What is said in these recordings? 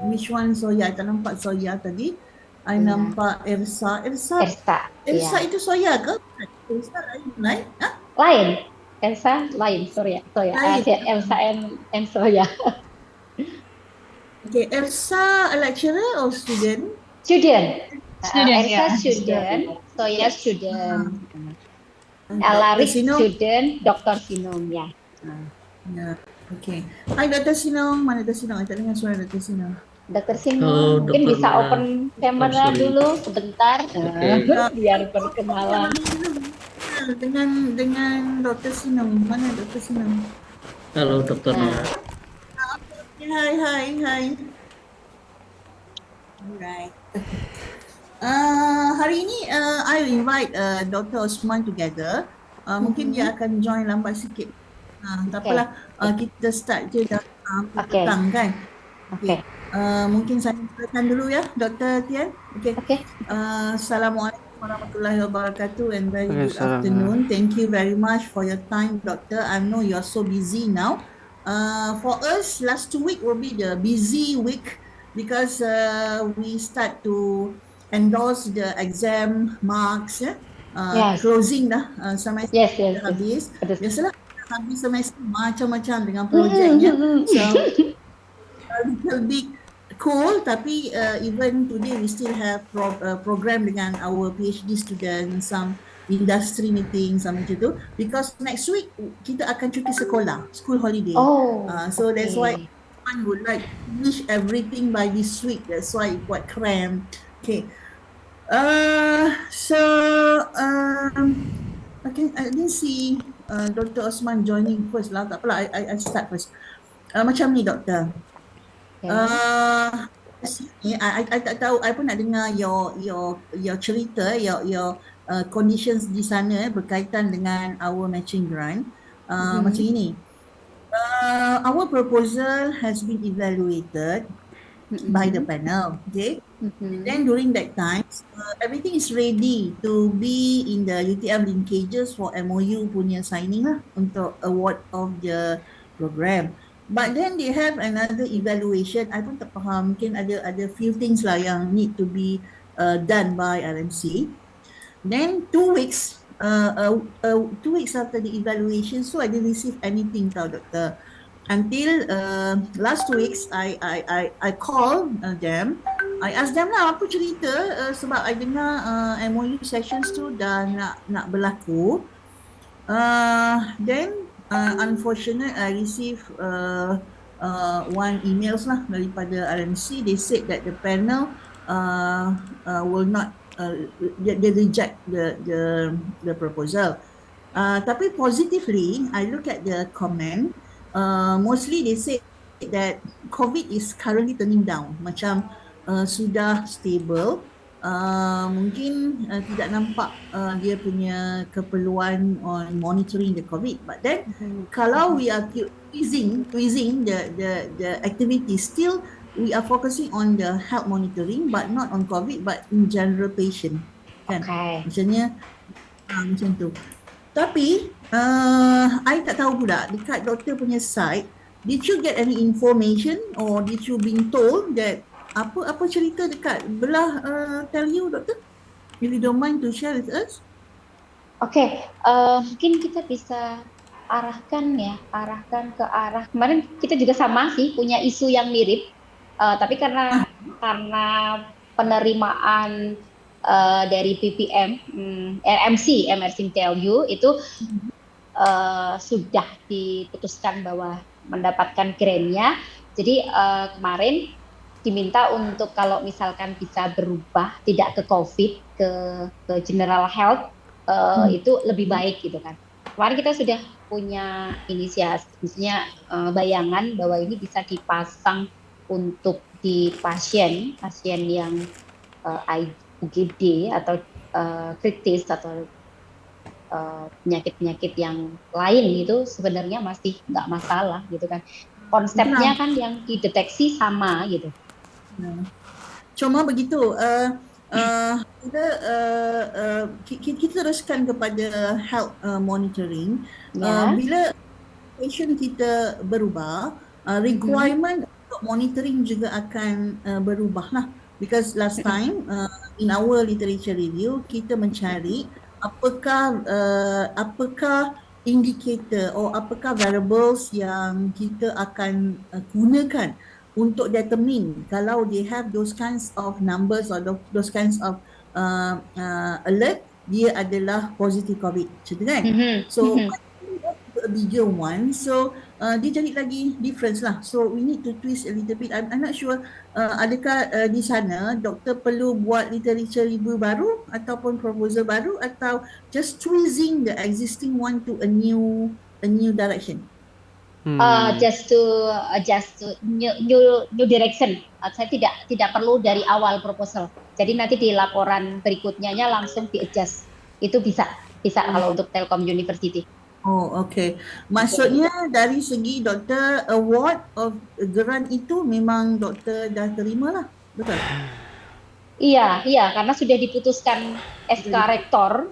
Which one Soya? I tak nampak Soya tadi. I Ya. nampak Elsa. Elsa Elsa, Elsa ya. itu Soya ke? Elsa lain? Hah? Lain. Elsa lain, sorry ya. Soya. Lain. Elsa and Soya. Okay, Elsa a lecturer or student? Student. Student, Elsa yeah. student, Soya student. Dr. Alarik Sinong. student, Dr. Sinum ya. Ya, okay. Hai Dr. Sinong. Mana Dr. Sinong? I tak dengar suara Dr. Sinong. Dr. Oh, Sinum, mungkin Dr. bisa Nora. open kamera sorry. dulu sebentar. Oke. Biar perkenalan. Dengan Dr. Sinong. Mana Dr. Sinong? Halo Dr. Nah. Nora. Hai. Alright. Hari ini I will invite Dr. Osman together. Mungkin dia akan join lambat sikit. Tak apalah, kita start je dah petang kan. Oke. Mungkin saya silakan dulu ya, Dr. Tian. Oke. Assalamualaikum warahmatullahi wabarakatuh and very good afternoon. Thank you very much for your time, Doctor. I know you are so busy now. For us, last 2 weeks will be the busy week because we start to endorse the exam marks, Yes. closing dah semester Yes. habis. Betul. Biasalah habis semester macam-macam dengan projeknya. So a little bit cool, tapi even today we still have program dengan our PhD students, some industry meetings macam tu, because next week kita akan cuti sekolah, school holiday. So that's why one would like to finish everything by this week. That's why it quite cramped. Okay. Okay, I didn't see Dr. Osman joining first lah. Tak apalah, I start first. Macam ni, Doktor. I tak tahu, I pun nak dengar your cerita, your conditions di sana berkaitan dengan our matching grant. Macam ini. Our proposal has been evaluated by the panel. Okay. Then during that time, everything is ready to be in the UTM linkages for MOU punya signing lah untuk award of the program. But then they have another evaluation. I pun tak faham. Mungkin ada few things lah yang need to be done by RMC. Then 2 weeks, 2 weeks after the evaluation, so I didn't receive anything tau, Doktor. Until last 2 weeks, I called them. I asked them lah apa cerita sebab I dengar MOU sessions tu dah nak berlaku. Then unfortunately I received one emails lah daripada RMC. They said that the panel will not they reject the proposal. Tapi positively, I look at the comment. Mostly they say that COVID is currently turning down. Macam sudah stable. Mungkin tidak nampak dia punya keperluan on monitoring the COVID. But then kalau we are tweezing the activity, still we are focusing on the health monitoring but not on COVID but in general patient. Kan? Maksudnya macam tu. Tapi I tak tahu pula dekat doktor punya side, did you get any information or did you been told that apa cerita dekat belah tell you, Doktor? If you don't mind to share with us. Okay, mungkin kita bisa arahkan ke arah, kemarin kita juga sama sih punya isu yang mirip, tapi karena penerimaan dari PPM, RMC tell you itu sudah diputuskan bahwa mendapatkan grant-nya. Jadi kemarin diminta untuk kalau misalkan bisa berubah tidak ke COVID ke general health itu lebih baik gitu kan. Kemarin kita sudah punya inisiasi, maksudnya bayangan bahwa ini bisa dipasang untuk di pasien yang UGD atau kritis atau penyakit-penyakit yang lain itu sebenarnya masih nggak masalah gitu kan. Konsepnya kan yang dideteksi sama gitu. Cuma begitu, kita teruskan kepada health monitoring. Bila patient kita berubah, requirement untuk monitoring juga akan berubah lah. Because last time in our literature review kita mencari apakah indicator atau apakah variables yang kita akan gunakan untuk determine kalau they have those kinds of numbers or those kinds of alert, dia adalah positive COVID, macam tu kan? So a bigger one, so dia jadi lagi difference lah. So we need to twist a little bit. I'm not sure adakah di sana doktor perlu buat literature review baru ataupun proposal baru atau just tweezing the existing one to a new direction. Just to new direction. Saya tidak perlu dari awal proposal. Jadi nanti di laporan berikutnya langsung di adjust. Itu bisa kalau untuk Telkom University. Oh, okay. Maksudnya dari segi doktor award of grant itu memang doktor dah terima lah, betul? Iya, karena sudah diputuskan SK Rektor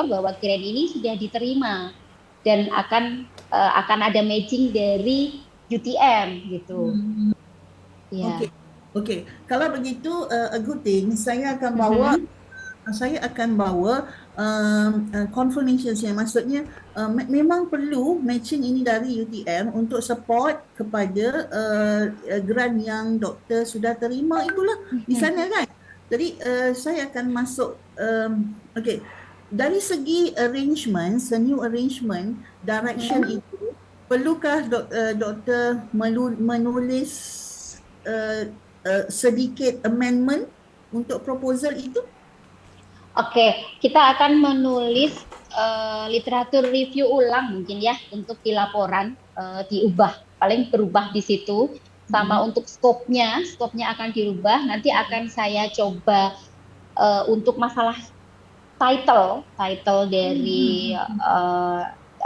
bahwa grant ini sudah diterima dan akan ada matching dari UTM gitu. Iya. Okay. Kalau begitu a good thing, saya akan bawa confirmations yang maksudnya memang perlu matching ini dari UTM untuk support kepada grant yang doktor sudah terima itulah di sana kan. Jadi saya akan masuk dari segi arrangements, new arrangement direction itu perlukah doktor menulis sedikit amendment untuk proposal itu? Oke, kita akan menulis literatur review ulang mungkin ya untuk di laporan diubah, paling berubah di situ. Sama untuk skopnya akan dirubah. Nanti akan saya coba untuk masalah title dari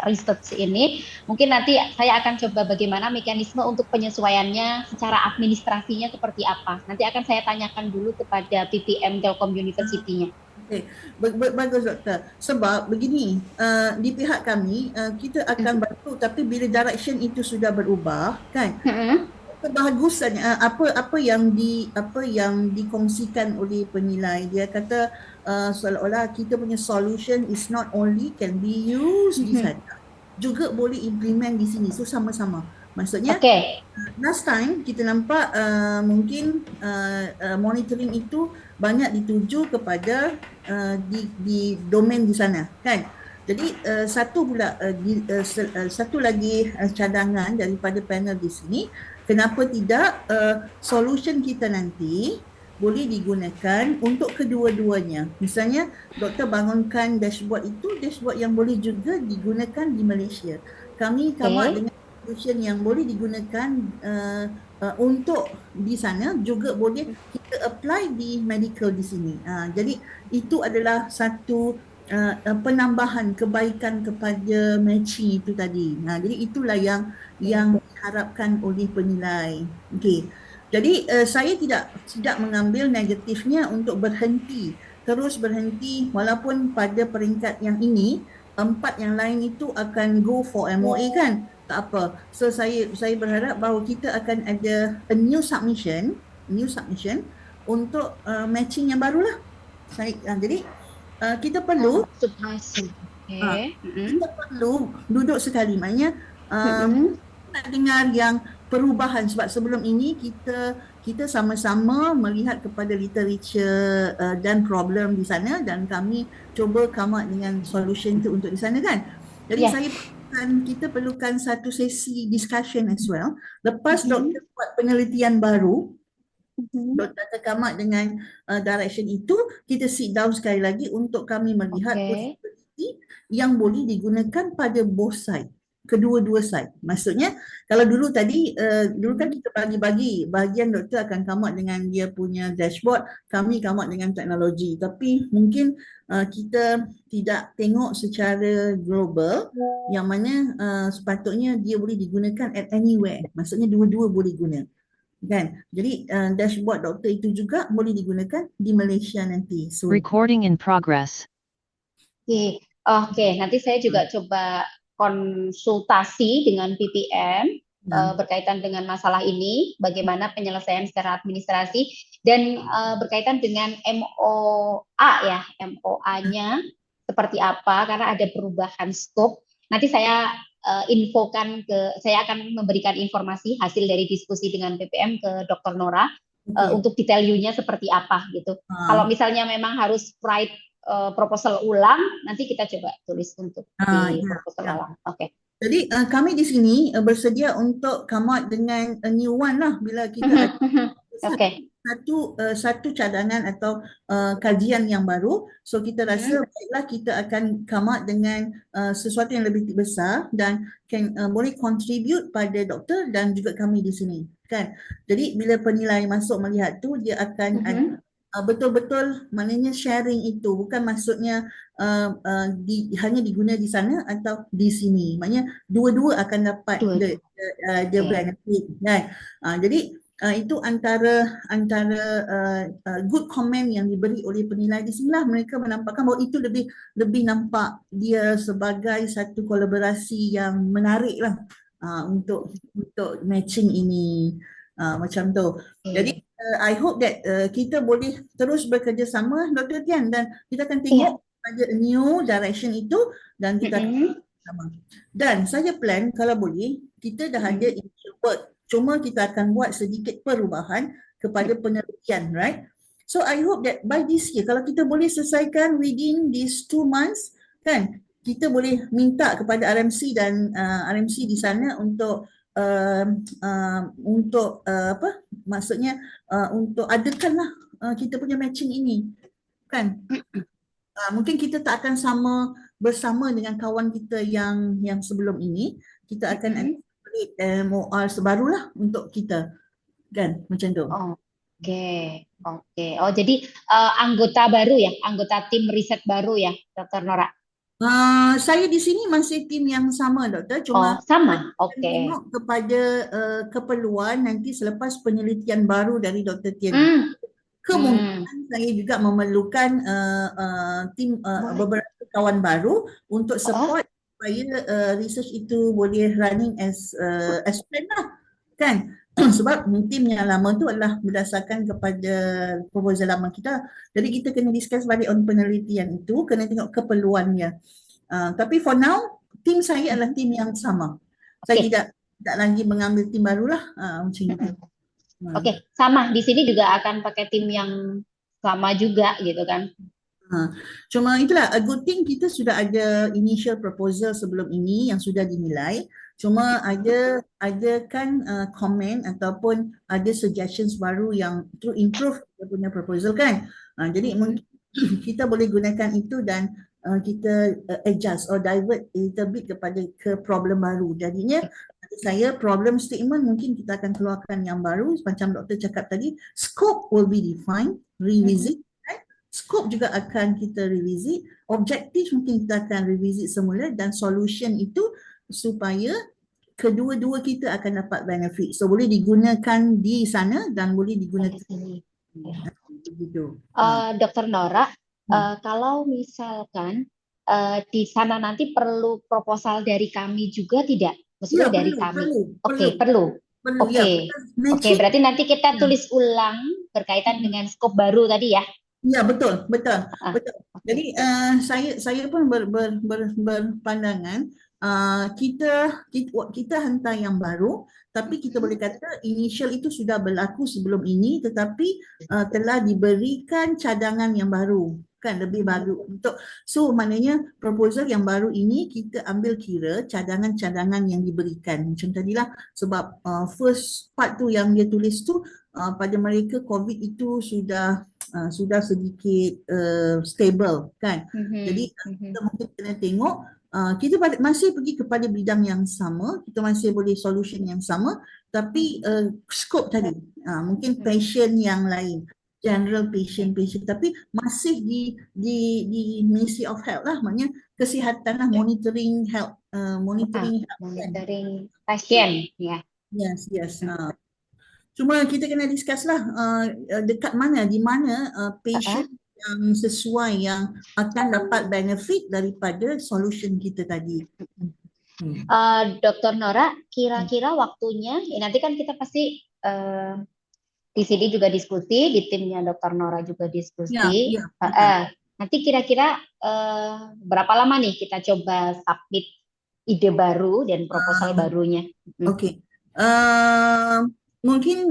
research ini, mungkin nanti saya akan coba bagaimana mekanisme untuk penyesuaiannya secara administrasinya seperti apa. Nanti akan saya tanyakan dulu kepada PPM Telkom University-nya. Okay. Bagus doktor. Sebab begini, di pihak kami kita akan bantu, tapi bila direction itu sudah berubah, kan? Kebagusan apa yang dikongsikan oleh penilai, dia kata seolah-olah kita punya solution is not only can be used di sana, juga boleh implement di sini. So sama-sama. Maksudnya last time kita nampak mungkin monitoring itu banyak dituju kepada di domain di sana, kan? Jadi satu lagi cadangan daripada panel di sini, kenapa tidak solution kita nanti boleh digunakan untuk kedua-duanya. Misalnya doktor bangunkan dashboard itu, dashboard yang boleh juga digunakan di Malaysia. Kami dengan solution yang boleh digunakan untuk di sana, juga boleh kita apply di medical di sini. Jadi itu adalah satu penambahan kebaikan kepada matching itu tadi. Jadi itulah yang diharapkan oleh penilai. Okey. Jadi saya tidak mengambil negatifnya untuk terus berhenti walaupun pada peringkat yang ini 4 yang lain itu akan go for MOA kan. Tak apa. So saya berharap bahawa kita akan ada a new submission untuk matching yang barulah. Jadi kita perlu kita perlu duduk sekali, maknanya nak dengar yang perubahan, sebab sebelum ini kita sama-sama melihat kepada literature dan problem di sana dan kami cuba come up dengan solution tu untuk di sana kan. Jadi kita perlukan satu sesi discussion as well. Lepas doktor buat penelitian baru, doktor come up dengan direction itu, kita sit down sekali lagi untuk kami melihat possibility yang boleh digunakan pada both side, kedua-dua side. Maksudnya kalau dulu kan kita bagi-bagi, bahagian doktor akan come up dengan dia punya dashboard, kami come up dengan teknologi, tapi mungkin kita tidak tengok secara global yang mana sepatutnya dia boleh digunakan at anywhere. Maksudnya dua-dua boleh guna, kan? Jadi dashboard doktor itu juga boleh digunakan di Malaysia nanti. So, recording in progress. Oke, nanti saya juga coba konsultasi dengan PPM Ya. berkaitan dengan masalah ini, bagaimana penyelesaian secara administrasi, dan berkaitan dengan MOA ya, MOA-nya seperti apa, karena ada perubahan skop. Nanti saya saya akan memberikan informasi hasil dari diskusi dengan PPM ke Dr. Nora Okey. untuk detail you-nya seperti apa gitu. Kalau Ha. misalnya memang harus write proposal ulang, nanti kita coba tulis untuk di Ya, proposal ya. ulang. Oke. Jadi kami di sini bersedia untuk come out dengan a new one lah bila kita ada Oke. satu cadangan atau kajian yang baru. So kita rasa baiklah kita akan come out dengan sesuatu yang lebih besar dan boleh contribute pada doktor dan juga kami di sini, kan. Jadi bila penilai masuk melihat tu, dia akan betul-betul maknanya sharing itu, bukan maksudnya hanya diguna di sana atau di sini. Maknanya dua-dua akan dapat Dua-dua. the Oke. benefit, kan. Jadi itu antara good comment yang diberi oleh penilai di sinilah mereka menampakkan bahawa itu lebih nampak dia sebagai satu kolaborasi yang menarik lah untuk matching ini, macam tu. Jadi I hope that kita boleh terus bekerjasama, Dr. Tian, dan kita akan tengok ada new direction itu dan kita akan bersama. Dan saya plan kalau boleh kita dah ada initial work, cuma kita akan buat sedikit perubahan kepada penelitian, right? So I hope that by this year, kalau kita boleh selesaikan within these 2 months, kan, kita boleh minta kepada RMC dan RMC di sana untuk apa maksudnya untuk adakanlah kita punya matching ini, kan. Mungkin kita tak akan bersama dengan kawan kita yang sebelum ini. Kita akan create MOR sebarulah untuk kita, kan, macam tu. Oke. Oh, jadi anggota baru ya, anggota tim riset baru ya, Dr. Nora? Saya di sini masih tim yang sama, Doktor. Cuma sama. Oke. tengok kepada keperluan nanti selepas penelitian baru dari Dr. Tian. Kemungkinan saya juga memerlukan tim beberapa kawan baru untuk support supaya research itu boleh running as planned lah, kan. Sebab tim yang lama tu adalah berdasarkan kepada proposal lama kita. Jadi kita kena discuss balik on penelitian itu, kena tengok keperluannya. Tapi for now, tim saya adalah tim yang sama. Saya tidak lagi mengambil tim barulah, macam itu. Oke, sama. Di sini juga akan pakai tim yang sama juga gitu kan. Cuma itulah, a good thing kita sudah ada initial proposal sebelum ini yang sudah dinilai. Cuma ada kan comment ataupun ada suggestions baru yang to improve kita punya proposal, kan. Jadi mungkin kita boleh gunakan itu dan kita adjust or divert a little bit ke problem baru. Jadinya saya problem statement mungkin kita akan keluarkan yang baru macam doktor cakap tadi, scope will be defined, revisit. Scope juga akan kita revisit, objektif mungkin kita akan revisit semula, dan solution itu supaya kedua-dua kita akan dapat benefit. So boleh digunakan di sana dan boleh digunakan di sini. Dr. Nora, kalau misalkan di sana nanti perlu proposal dari kami juga tidak? Maksudnya ya, dari kami? Perlu. Oke, berarti nanti kita tulis ulang berkaitan dengan skop baru tadi ya? Ya, betul. Jadi saya pun berpandangan kita hantar yang baru, tapi kita boleh kata initial itu sudah berlaku sebelum ini, tetapi telah diberikan cadangan yang baru, kan, lebih baru untuk. So maknanya proposal yang baru ini kita ambil kira cadangan-cadangan yang diberikan macam tadilah, sebab first part tu yang dia tulis tu pada mereka COVID itu sudah sedikit stable, kan. Jadi kita mungkin kena tengok kita masih pergi kepada bidang yang sama, kita masih boleh solution yang sama, tapi scope tadi mungkin patient yang lain, general patient, tapi masih di Ministry of Health lah, maknanya kesihatan lah, monitoring health, monitoring pasien ya. Yes. Cuma kita kena discuss lah dekat mana, di mana patient yang sesuai yang akan dapat benefit daripada solution kita tadi. Dr. Nora, kira-kira waktunya, nanti kan kita pasti di sini juga diskusi, di timnya Dr. Nora juga Ya, diskusi. ya, betul. Nanti kira-kira berapa lama nih kita coba submit ide baru dan proposal barunya? Okey. Mungkin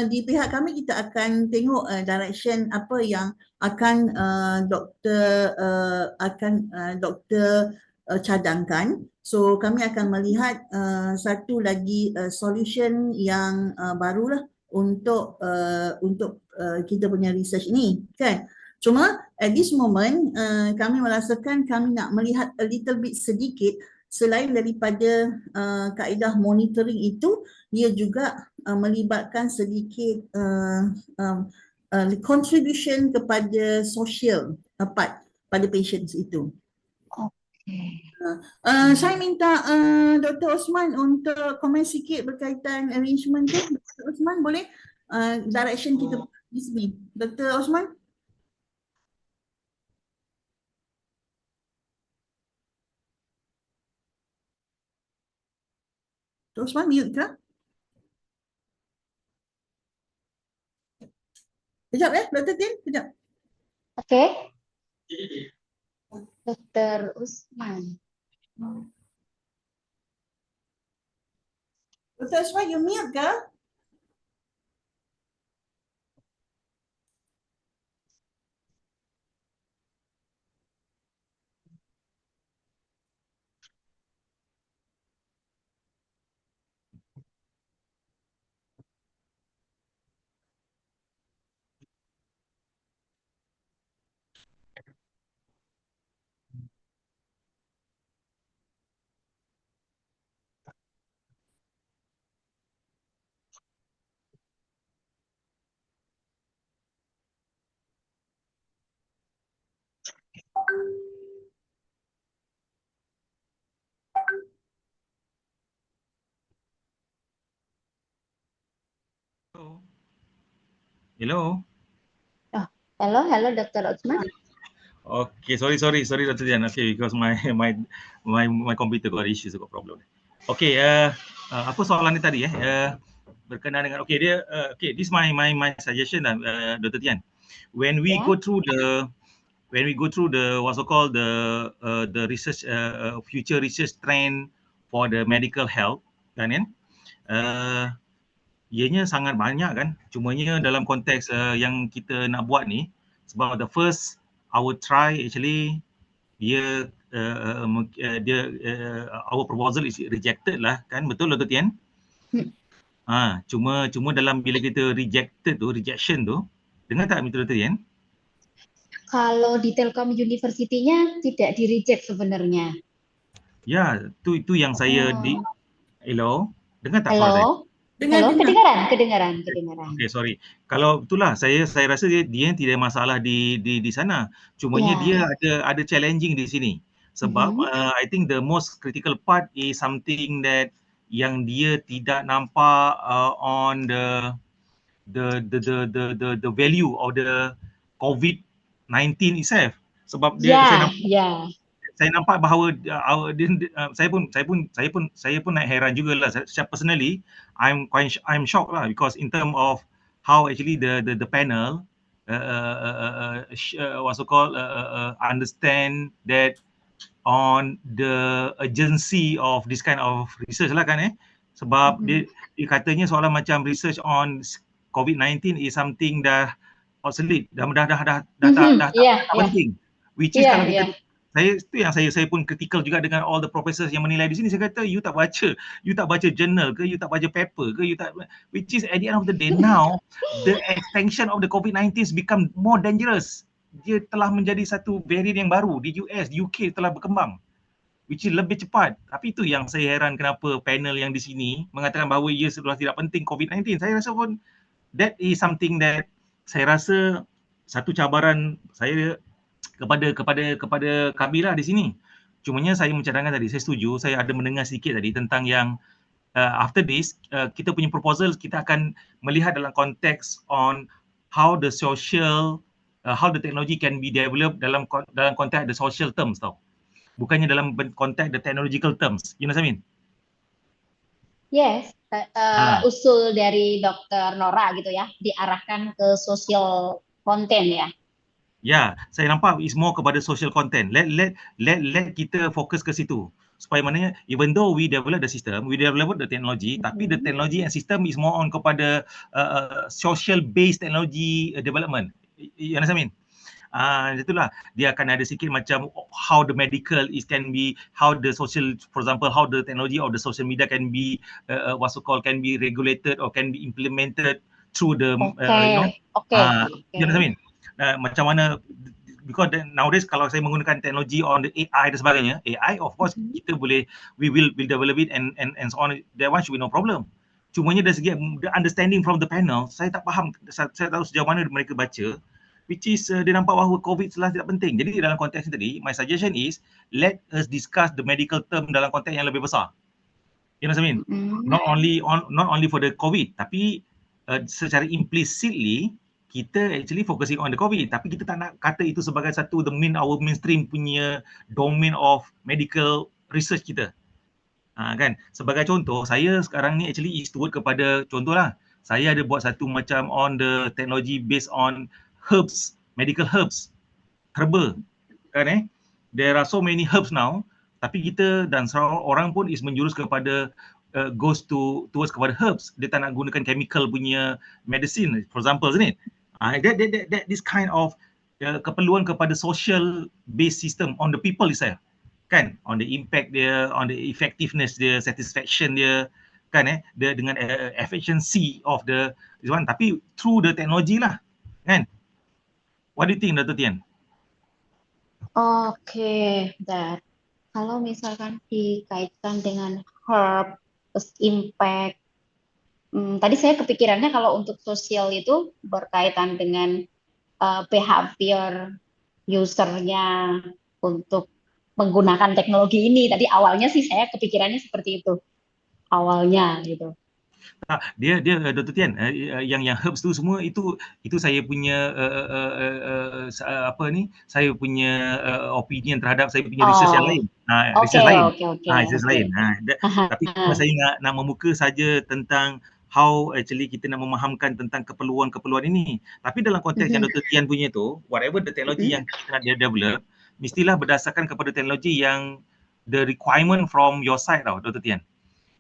di pihak kami kita akan tengok direction apa yang akan doktor cadangkan. So kami akan melihat satu lagi solution yang barulah untuk kita punya research ini, kan? Cuma at this moment kami merasakan kami nak melihat a little bit sedikit selain daripada kaedah monitoring itu, dia juga melibatkan sedikit contribution kepada social part pada patients itu. Saya minta Dr. Osman untuk komen sikit berkaitan arrangement tu. Dr. Osman boleh direction kita di sini. Dr. Osman? Dr. Osman mute ke? Kejap Dr. Tin, kejap. Oke. Dr. Usman. Dr. Osman, you mute ke? Hello. Hello, Dr. Osman. Okay, sorry, Dr. Dian. Okay, because my computer got issues, got problem. Okay, apa soalan ni tadi berkenaan dengan this my suggestion Dr. Dian. When we go through the what's so called the research future research trend for the medical health kan ianya sangat banyak kan, cumanya dalam konteks yang kita nak buat ni, sebab the first our try actually dia our proposal is rejected lah kan, betul Dr. Tian? Cuma dalam bila kita rejection tu, dengar tak Dr. Tian? Kalau di Telkom University-nya tidak di-reject sebenarnya. Ya, itu yang saya hello, dengar tak suara saya? Halo, kedengaran. Okay, sorry. Kalau itulah saya rasa dia tidak masalah di sana. Cumanya dia ada challenging di sini. Sebab I think the most critical part is something that yang dia tidak nampak on the value of the COVID-19 itself. Sebab saya nampak bahawa saya pun naik heran jugalah. Saya personally I'm shocked lah, because in term of how actually the panel what's so called understand that on the urgency of this kind of research lah kan sebab dia katanya soalan macam research on COVID-19 is something dah obsolete, dah tak penting, which is kalau kita itu yang saya pun critical juga dengan all the professors yang menilai di sini. Saya kata you tak baca journal ke, you tak baca paper ke, which is at the end of the day now the extension of the COVID-19 become more dangerous. Dia telah menjadi satu variant yang baru di US, UK telah berkembang, which is lebih cepat. Tapi itu yang saya heran, kenapa panel yang di sini mengatakan bahawa ia sudah tidak penting COVID-19. Saya rasa pun that is something that saya rasa satu cabaran saya kepada kami lah di sini. Cumanya saya mencadangkan tadi, saya setuju, saya ada mendengar sedikit tadi tentang yang after this kita punya proposal, kita akan melihat dalam konteks on how the social how the technology can be developed dalam konteks the social terms tau. bukannya dalam konteks the technological terms. You know what I mean? Yes, Ah, usul dari Dr. Nora gitu ya, diarahkan ke social content ya. ya, saya nampak is more kepada social content. Let kita fokus ke situ. Supaya maknanya even though we develop the system, we develop the technology, tapi the technology and system is more on kepada social based technology development. You understand what I mean? Itulah dia akan ada sikit macam how the medical is can be, how the social, for example, how the technology or the social media can be what's so called, can be regulated or can be implemented through the Oke. you know what I mean? Macam mana, because nowadays kalau saya menggunakan teknologi on the AI dan sebagainya, AI of course kita boleh, we will develop it and so on, that one should be no problem. Cumanya dari segi the understanding from the panel, saya tak faham, saya tahu sejauh mana mereka baca, which is dia nampak bahawa COVID telah tidak penting. Jadi dalam konteks tadi, my suggestion is let us discuss the medical term dalam konteks yang lebih besar. You know what I mean? Not only for the COVID, tapi secara implicitly kita actually focusing on the COVID, tapi kita tak nak kata itu sebagai satu our mainstream punya domain of medical research kita. Kan? Sebagai contoh, saya sekarang ni actually is toward kepada, contohlah, saya ada buat satu macam on the technology based on herbs, medical herbs, herba, kan there are so many herbs now, tapi kita dan orang pun is menjurus kepada goes towards kepada herbs. Dia tak nak gunakan chemical punya medicine, for example, isn't it? That this kind of keperluan kepada social based system on the people itself, kan, on the impact dia, on the effectiveness dia, satisfaction dia, kan dia dengan efficiency of the this one, tapi through the technology lah, kan. What do you think, Dr. Tian? Oke, kalau misalkan dikaitkan dengan herb, terus impact, tadi saya kepikirannya kalau untuk sosial itu berkaitan dengan behavior usernya untuk menggunakan teknologi ini. Tadi awalnya sih saya kepikirannya seperti itu, awalnya gitu. Dia Dr. Tian, yang herbs tu semua itu saya punya apa ni, saya punya opinion terhadap saya punya research yang lain. Research lain. Research lain. Tapi saya nak memuka saja tentang how actually kita nak memahamkan tentang keperluan-keperluan ini. Tapi dalam konteks yang Dr. Tian punya tu, whatever the technology yang kita nak develop, mestilah berdasarkan kepada teknologi yang the requirement from your side tau, Dr. Tian.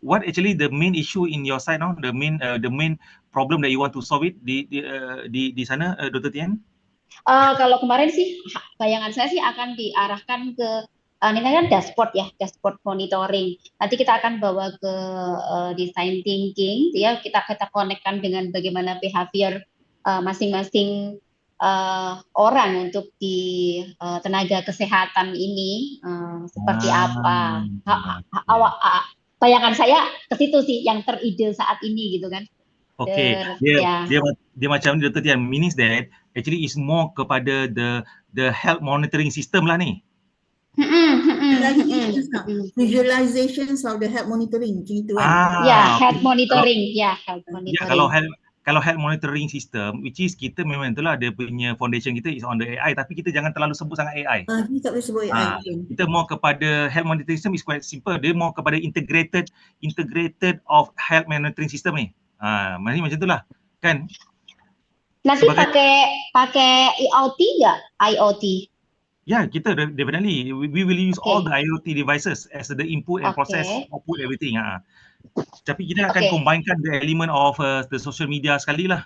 What actually the main issue in your side now, the main problem that you want to solve it di sana, Dr. Tian? Kalau kemarin sih bayangan saya sih akan diarahkan ke ini kan dashboard ya, dashboard monitoring. Nanti kita akan bawa ke design thinking, ya kita konekkan dengan bagaimana behavior masing-masing orang untuk di tenaga kesehatan ini seperti apa. Bayangan saya ke situ sih yang teride saat ini gitu kan. Okay, dia macam ni, Dr. Tian, means that actually is more kepada the health monitoring system lah ni. Visualizations of the health monitoring, macam itu kan? Health monitoring, health monitoring. Kalau health monitoring system, which is kita memang itulah dia punya foundation kita is on the AI, tapi kita jangan terlalu sebut sangat AI. Kita tak boleh sebut AI. Kita more kepada health monitoring system is quite simple. Dia more kepada integrated of health monitoring system ni. Macam itulah, kan? Nanti pakai IoT nggak? IoT? Ya, kita definitely we will use all the IoT devices as the input and process, output everything. Tapi kita akan combinekan the element of the social media sekali lah.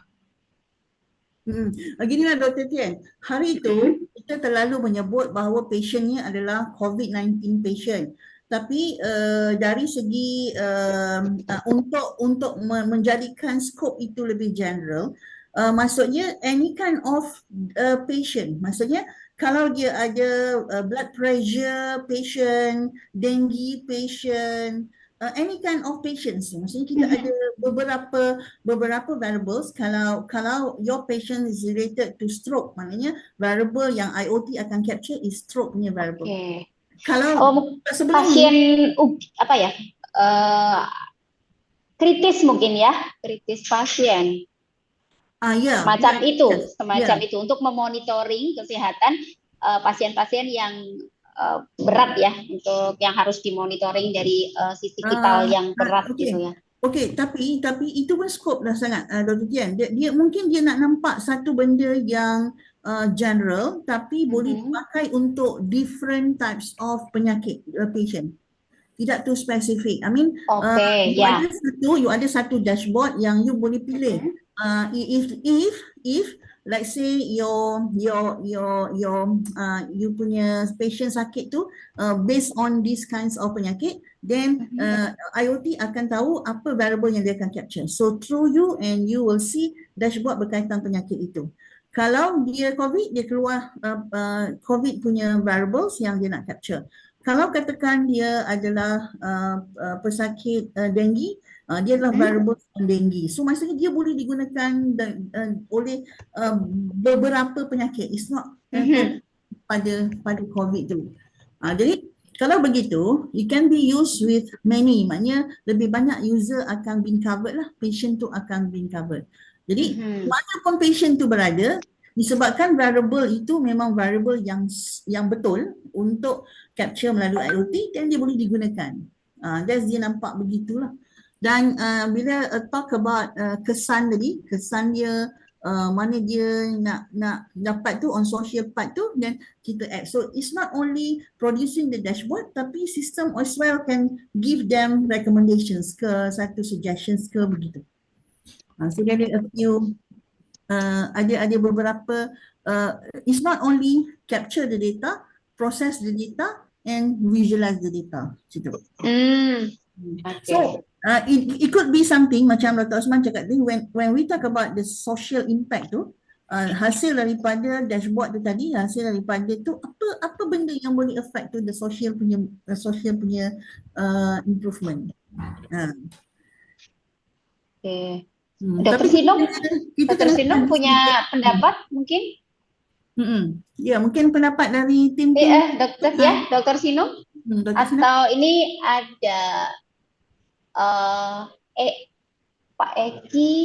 Beginilah Dr. Tian, hari itu kita terlalu menyebut bahawa pasiennya adalah COVID-19 patient. Tapi dari segi untuk menjadikan skop itu lebih general, maksudnya any kind of patient, maksudnya kalau dia ada blood pressure patient, dengue patient, any kind of patients, maksudnya kita ada beberapa variables. Kalau your patient is related to stroke, maknanya variable yang IoT akan capture is stroke punya variable. Kalau pasien apa ya, kritis mungkin ya, kritis pasien. Semacam itu untuk memonitoring kesehatan pasien-pasien yang berat ya untuk yang harus dimonitoring dari sisi vital yang berat Okey. gitu ya. Okey, tapi itu pun skop dah sangat, Dr. Dian. Dia mungkin dia nak nampak satu benda yang general tapi boleh dipakai untuk different types of penyakit patient. Tidak too specific. I mean, Oke, ya. you ada satu dashboard yang you boleh pilih. If let's say you punya patient sakit tu based on these kinds of penyakit, then IoT akan tahu apa variable yang dia akan capture. So through you and you will see dashboard berkaitan penyakit itu. Kalau dia COVID, dia keluar COVID punya variables yang dia nak capture. Kalau katakan dia adalah pesakit denggi, dia adalah variable denggi. So maksudnya dia boleh digunakan oleh beberapa penyakit. It's not pada COVID tu. Jadi kalau begitu, it can be used with many. Maknanya lebih banyak user akan being covered lah. Patient tu akan being covered. Jadi mana pun patient tu berada, disebabkan variable itu memang variable yang betul untuk capture melalui IoT, dan dia boleh digunakan. That's dia nampak begitulah. Dan bila talk about kesan tadi, kesan dia mana dia nak dapat tu on social part tu, dan kita add. So it's not only producing the dashboard, tapi system as well can give them recommendations ke, satu suggestions ke begitu. So dia ada a few ada beberapa it's not only capture the data, process the data and visualize the data. Okay. So it could be something macam Dr. Osman cakap tadi, when we talk about the social impact tu, hasil daripada dashboard tu tadi, hasil daripada tu apa benda yang boleh affect to the social punya improvement. Okay. Dr. Sinung punya pendapat mungkin? Ya, mungkin pendapat dari tim. Dr. Sinung? Atau ini ada Pak Eki,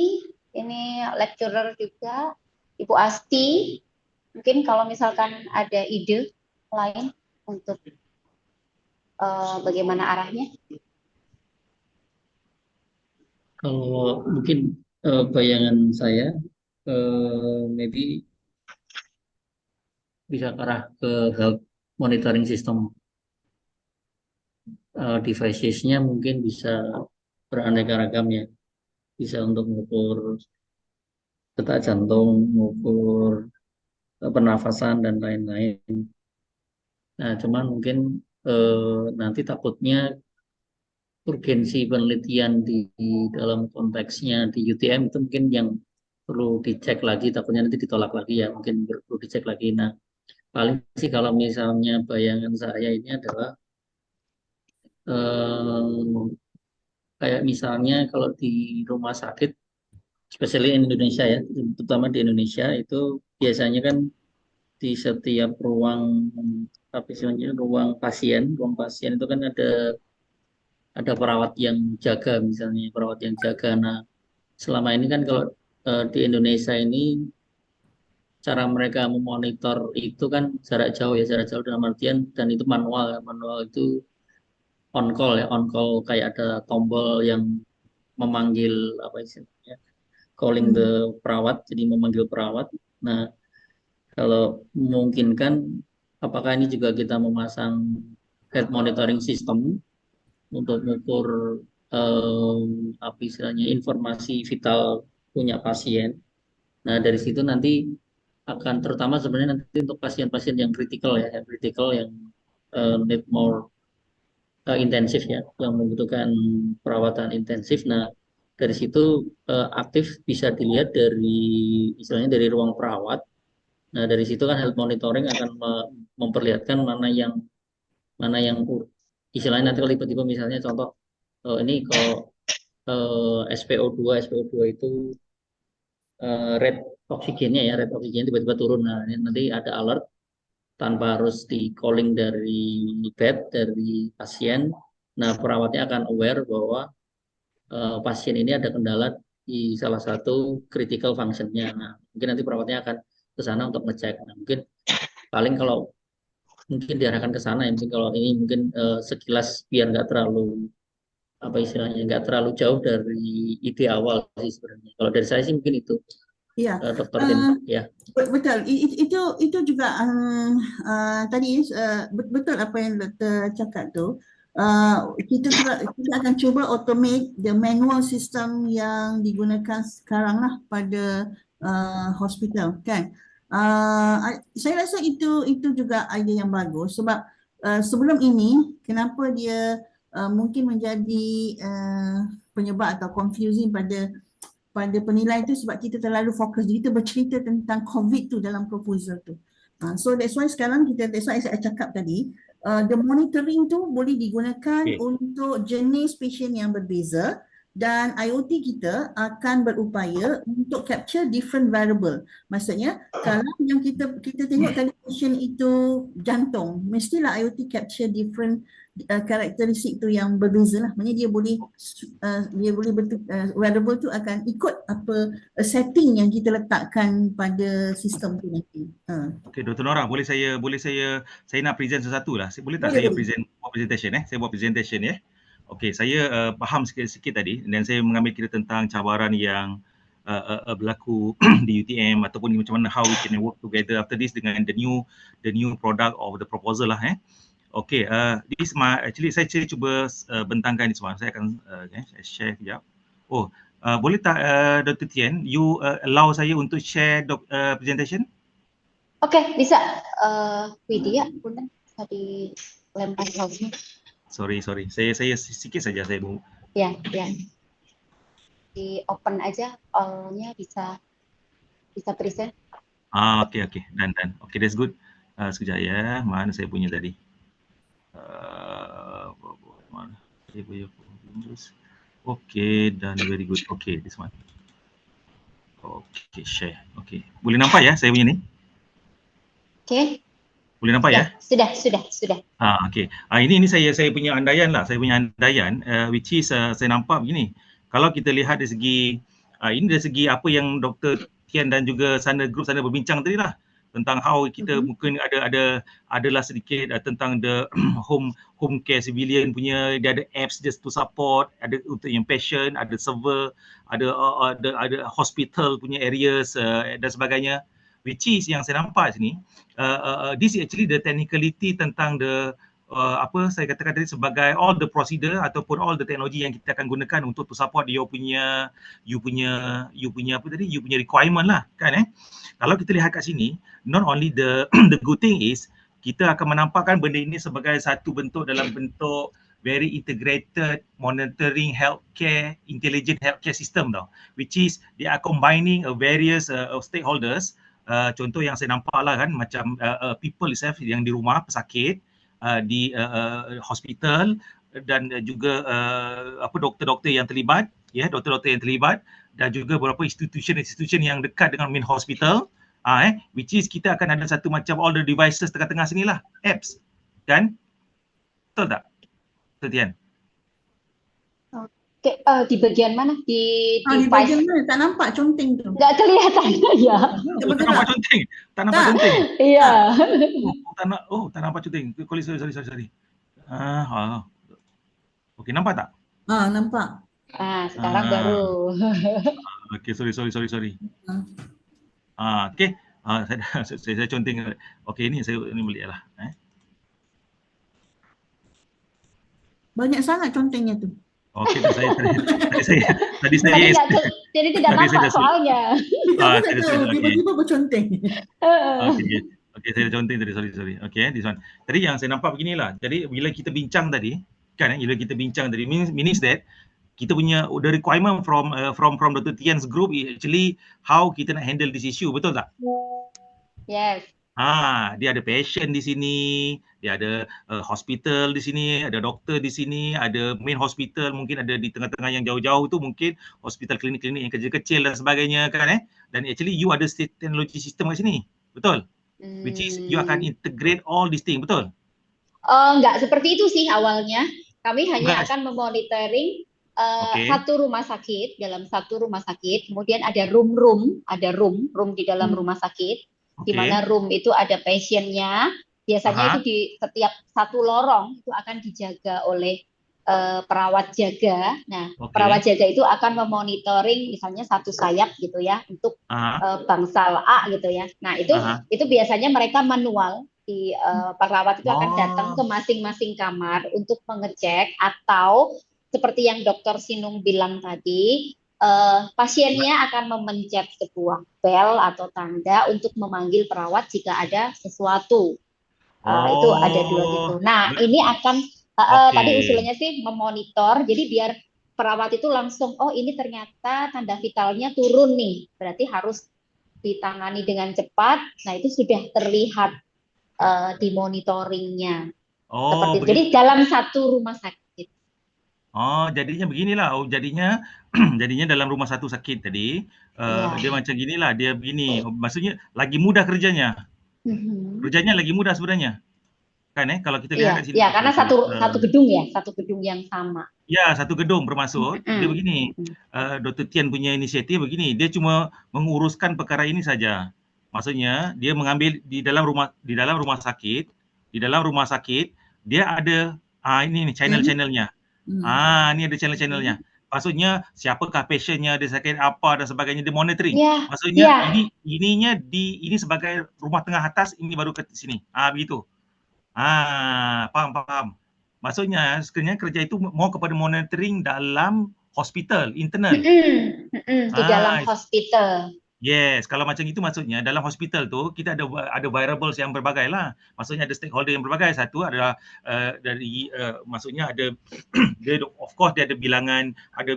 ini lecturer juga, Ibu Asti, mungkin kalau misalkan ada ide lain untuk bagaimana arahnya? Kalau mungkin bayangan saya, maybe bisa ke arah ke health monitoring system. Devices-nya mungkin bisa beraneka ragam ya. Bisa untuk mengukur detak jantung, mengukur pernafasan dan lain-lain. Nah, cuman mungkin nanti takutnya urgensi penelitian di dalam konteksnya di UTM itu mungkin yang perlu dicek lagi, takutnya nanti ditolak lagi ya, mungkin perlu dicek lagi. Nah, paling sih kalau misalnya bayangan saya ini adalah kayak misalnya kalau di rumah sakit, especially in Indonesia ya, terutama di Indonesia itu biasanya kan di setiap ruang ruang pasien itu kan ada perawat yang jaga, misalnya perawat yang jaga. Nah, selama ini kan kalau di Indonesia ini cara mereka memonitor itu kan jarak jauh dalam artian, dan itu manual itu on call kayak ada tombol yang memanggil apa istilahnya, calling the perawat, jadi memanggil perawat. Nah, kalau memungkinkan, apakah ini juga kita memasang health monitoring system untuk mengukur apa istilahnya informasi vital punya pasien. Nah, dari situ nanti akan terutama sebenarnya nanti untuk pasien-pasien yang kritikal ya, yang need more intensif ya, yang membutuhkan perawatan intensif. Nah, dari situ aktif bisa dilihat dari istilahnya dari ruang perawat. Nah, dari situ kan health monitoring akan memperlihatkan mana yang istilahnya nanti kalau tiba-tiba misalnya contoh ini kalau SPO2 itu rate oksigennya tiba-tiba turun. Nah, nanti ada alert tanpa harus di calling dari bed, dari pasien. Nah, perawatnya akan aware bahwa pasien ini ada kendala di salah satu critical function-nya. Nah, mungkin nanti perawatnya akan ke sana untuk ngecek. Nah, mungkin paling kalau mungkin diarahkan ke sana ya. Mungkin kalau ini mungkin sekilas biar nggak terlalu apa istilahnya, nggak terlalu jauh dari ide awal sih sebenarnya. Kalau dari saya sih mungkin itu, Ya, Dokter Tin. Ya, betul. Itu juga tadi betul apa yang doktor cakap tu. Kita akan cuba automate the manual system yang digunakan sekarang lah pada hospital, kan? Saya rasa itu juga idea yang bagus sebab sebelum ini kenapa dia mungkin menjadi penyebab atau confusing pada penilaian itu sebab kita terlalu fokus, kita bercerita tentang COVID tu dalam proposal tu. So that's why sekarang that's why saya cakap tadi, the monitoring tu boleh digunakan Okay. untuk jenis pasien yang berbeza dan IoT kita akan berupaya untuk capture different variable. Maksudnya kalau yang kita tengok tadi pasien itu jantung, mestilah IoT capture different karakteristik tu yang berbeza lah. Maksudnya dia boleh wearable tu akan ikut apa setting yang kita letakkan pada sistem tu nanti. Okay, Dr. Nora, saya nak present sesuatu lah. Boleh tak Boleh, saya boleh. buat presentation Saya buat presentation ya. Okay, saya faham sikit tadi dan saya mengambil kira tentang cabaran yang berlaku di UTM ataupun macam mana how we can work together after this dengan the new product of the proposal lah Okay, this actually saya cuba bentangkan ni semua. Saya akan saya share sekejap. Oh, boleh tak Dr. Tien, you allow saya untuk share presentation? Oke, bisa. Widya, punten bisa dilempar slide-nya. Sorry. Saya sikit saja saya mau. Ya. Di open aja, all-nya bisa present. Okay. Done. Okay, that's good. Sekejap ya. Mana saya punya tadi? Mana? Saya punya Windows. Okay, done. Very good. Okay, this one. Okay, share. Okay. Boleh nampak ya saya punya ni? Oke. Boleh nampak ya? Sudah. Okay. Ini saya punya andaian lah. Saya punya andaian which is saya nampak begini. Kalau kita lihat dari segi ini dari segi apa yang Dr. Tian dan juga grup sana berbincang tadi lah tentang how kita mungkin adalah sedikit tentang the home care civilian punya, dia ada apps just to support, ada untuk yang patient, ada server, ada hospital punya areas dan sebagainya, which is yang saya nampak sini this is actually the technicality tentang the apa saya katakan tadi sebagai all the procedure ataupun all the teknologi yang kita akan gunakan untuk to support you punya apa tadi, you punya requirement lah kan Kalau kita lihat kat sini, not only the the good thing is kita akan menampakkan benda ini sebagai satu bentuk dalam bentuk very integrated monitoring healthcare, intelligent healthcare system tau, which is they are combining various stakeholders. Contoh yang saya nampak lah kan macam people itself yang di rumah pesakit, di hospital dan juga doktor-doktor yang terlibat, doktor-doktor yang terlibat dan juga beberapa institution yang dekat dengan main hospital, which is kita akan ada satu macam all the devices tengah-tengah sini lah, apps, kan? Betul tak? Betul Tian? Oke, di bagian mana? Di Di bagian mana? Tak nampak conteng tu. Nggak kelihatan ya. Tak nampak conteng? Tak nampak conteng? Iya. Tak nampak conteng. Sorry. Okey, nampak tak? Nampak. Sekarang baru. Okey, sorry. Okey. Saya conteng. Okey, ini boleh lah. Banyak sangat contengnya tu. Okey, tadi saya Jadi tidak nampak soalnya. Tiba-tiba berconteng. Okey, saya conteng tadi, sorry. Okey, this one. Tadi yang saya nampak beginilah. Jadi bila kita bincang tadi, kan bila kita bincang tadi means that kita punya the requirement from Dr. Tian's group is actually how kita nak handle this issue, betul tak? Yes. Dia ada patient di sini, dia ada hospital di sini, ada doktor di sini, ada main hospital, mungkin ada di tengah-tengah yang jauh-jauh tu mungkin hospital klinik-klinik yang kecil-kecil dan sebagainya kan Dan actually you ada teknologi sistem kat sini, betul? Which is you akan integrate all these things, betul? Enggak seperti itu sih awalnya. Kami hanya akan memonitoring satu rumah sakit, dalam satu rumah sakit, kemudian ada room di dalam rumah sakit, di mana room itu ada pasiennya, Biasanya itu Aha, di setiap satu lorong itu akan dijaga oleh perawat jaga. Nah, perawat oke. jaga itu akan memonitoring misalnya satu sayap gitu ya untuk Aha, bangsal A gitu ya. Nah, aha. itu biasanya mereka manual di perawat itu akan datang ke Oh, masing-masing kamar untuk mengecek atau seperti yang Dokter Sinung bilang tadi, pasiennya akan memencet sebuah bel atau tanda untuk memanggil perawat jika ada sesuatu. Itu ada dua oh, gitu. Nah, ini akan oke. tadi usulnya sih memonitor, jadi biar perawat itu langsung, oh ini ternyata tanda vitalnya turun nih, berarti harus ditangani dengan cepat. Nah, itu sudah terlihat di monitoringnya. Seperti Oh, itu. Jadi begitu. dalam satu rumah sakit. Oh, jadinya beginilah. Oh, jadinya jadinya dalam rumah satu sakit tadi, Iya. dia macam ginilah, dia begini, maksudnya lagi mudah kerjanya. Mhm. Kerjanya lagi mudah sebenarnya, kan kalau kita lihat Iya, kat iya situ karena betul. satu gedung ya, satu gedung yang sama. Ya, satu gedung bermaksud, dia Mhm. begini, Mhm. Dr. Tian punya inisiatif begini, dia cuma menguruskan perkara ini saja. Maksudnya dia mengambil di dalam rumah sakit dia ada, ini nih Then, channel-channelnya. mm, Ini ada channel-channelnya. Maksudnya siapakah pasiennya, dia sakit apa dan sebagainya, dia monitoring. Iya, Maksudnya iya. ini sebagai rumah tengah atas, ini baru ke sini. Begitu. Faham, faham. Maksudnya sebenarnya kerja itu mau kepada monitoring dalam hospital, internal. Mhm. Mhm. Di dalam Ah, hospital. yes, kalau macam itu maksudnya dalam hospital tu kita ada variables yang berbagai lah. Maksudnya ada stakeholder yang berbagai. Satu adalah dari maksudnya ada dia of course dia ada bilangan, ada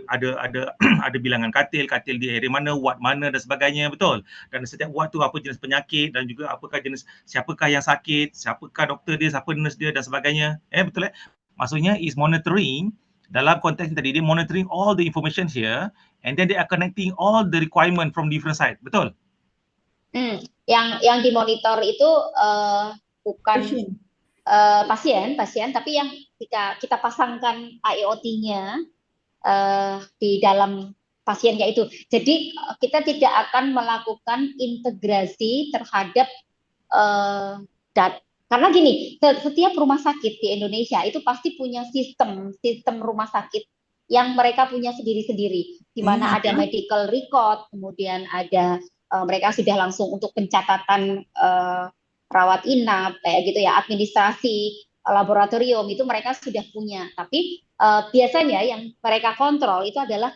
ada bilangan katil di area mana, ward mana dan sebagainya, betul. Dan setiap ward tu apa jenis penyakit dan juga apakah jenis siapakah yang sakit, siapakah doktor dia, siapa nurse dia dan sebagainya. Betul. Maksudnya is monitoring dalam konteks tadi dia monitoring all the information here and then they are connecting all the requirement from different side. Betul? Yang dimonitor itu bukan patient. pasien, tapi yang kita pasangkan IoT-nya di dalam pasiennya itu. Jadi kita tidak akan melakukan integrasi terhadap uh, karena gini, setiap rumah sakit di Indonesia itu pasti punya sistem rumah sakit yang mereka punya sendiri-sendiri, di mana ada Ada. medical record, kemudian ada mereka sudah langsung untuk pencatatan rawat inap, kayak gitu ya, administrasi laboratorium itu mereka sudah punya. Tapi biasanya yang mereka kontrol itu adalah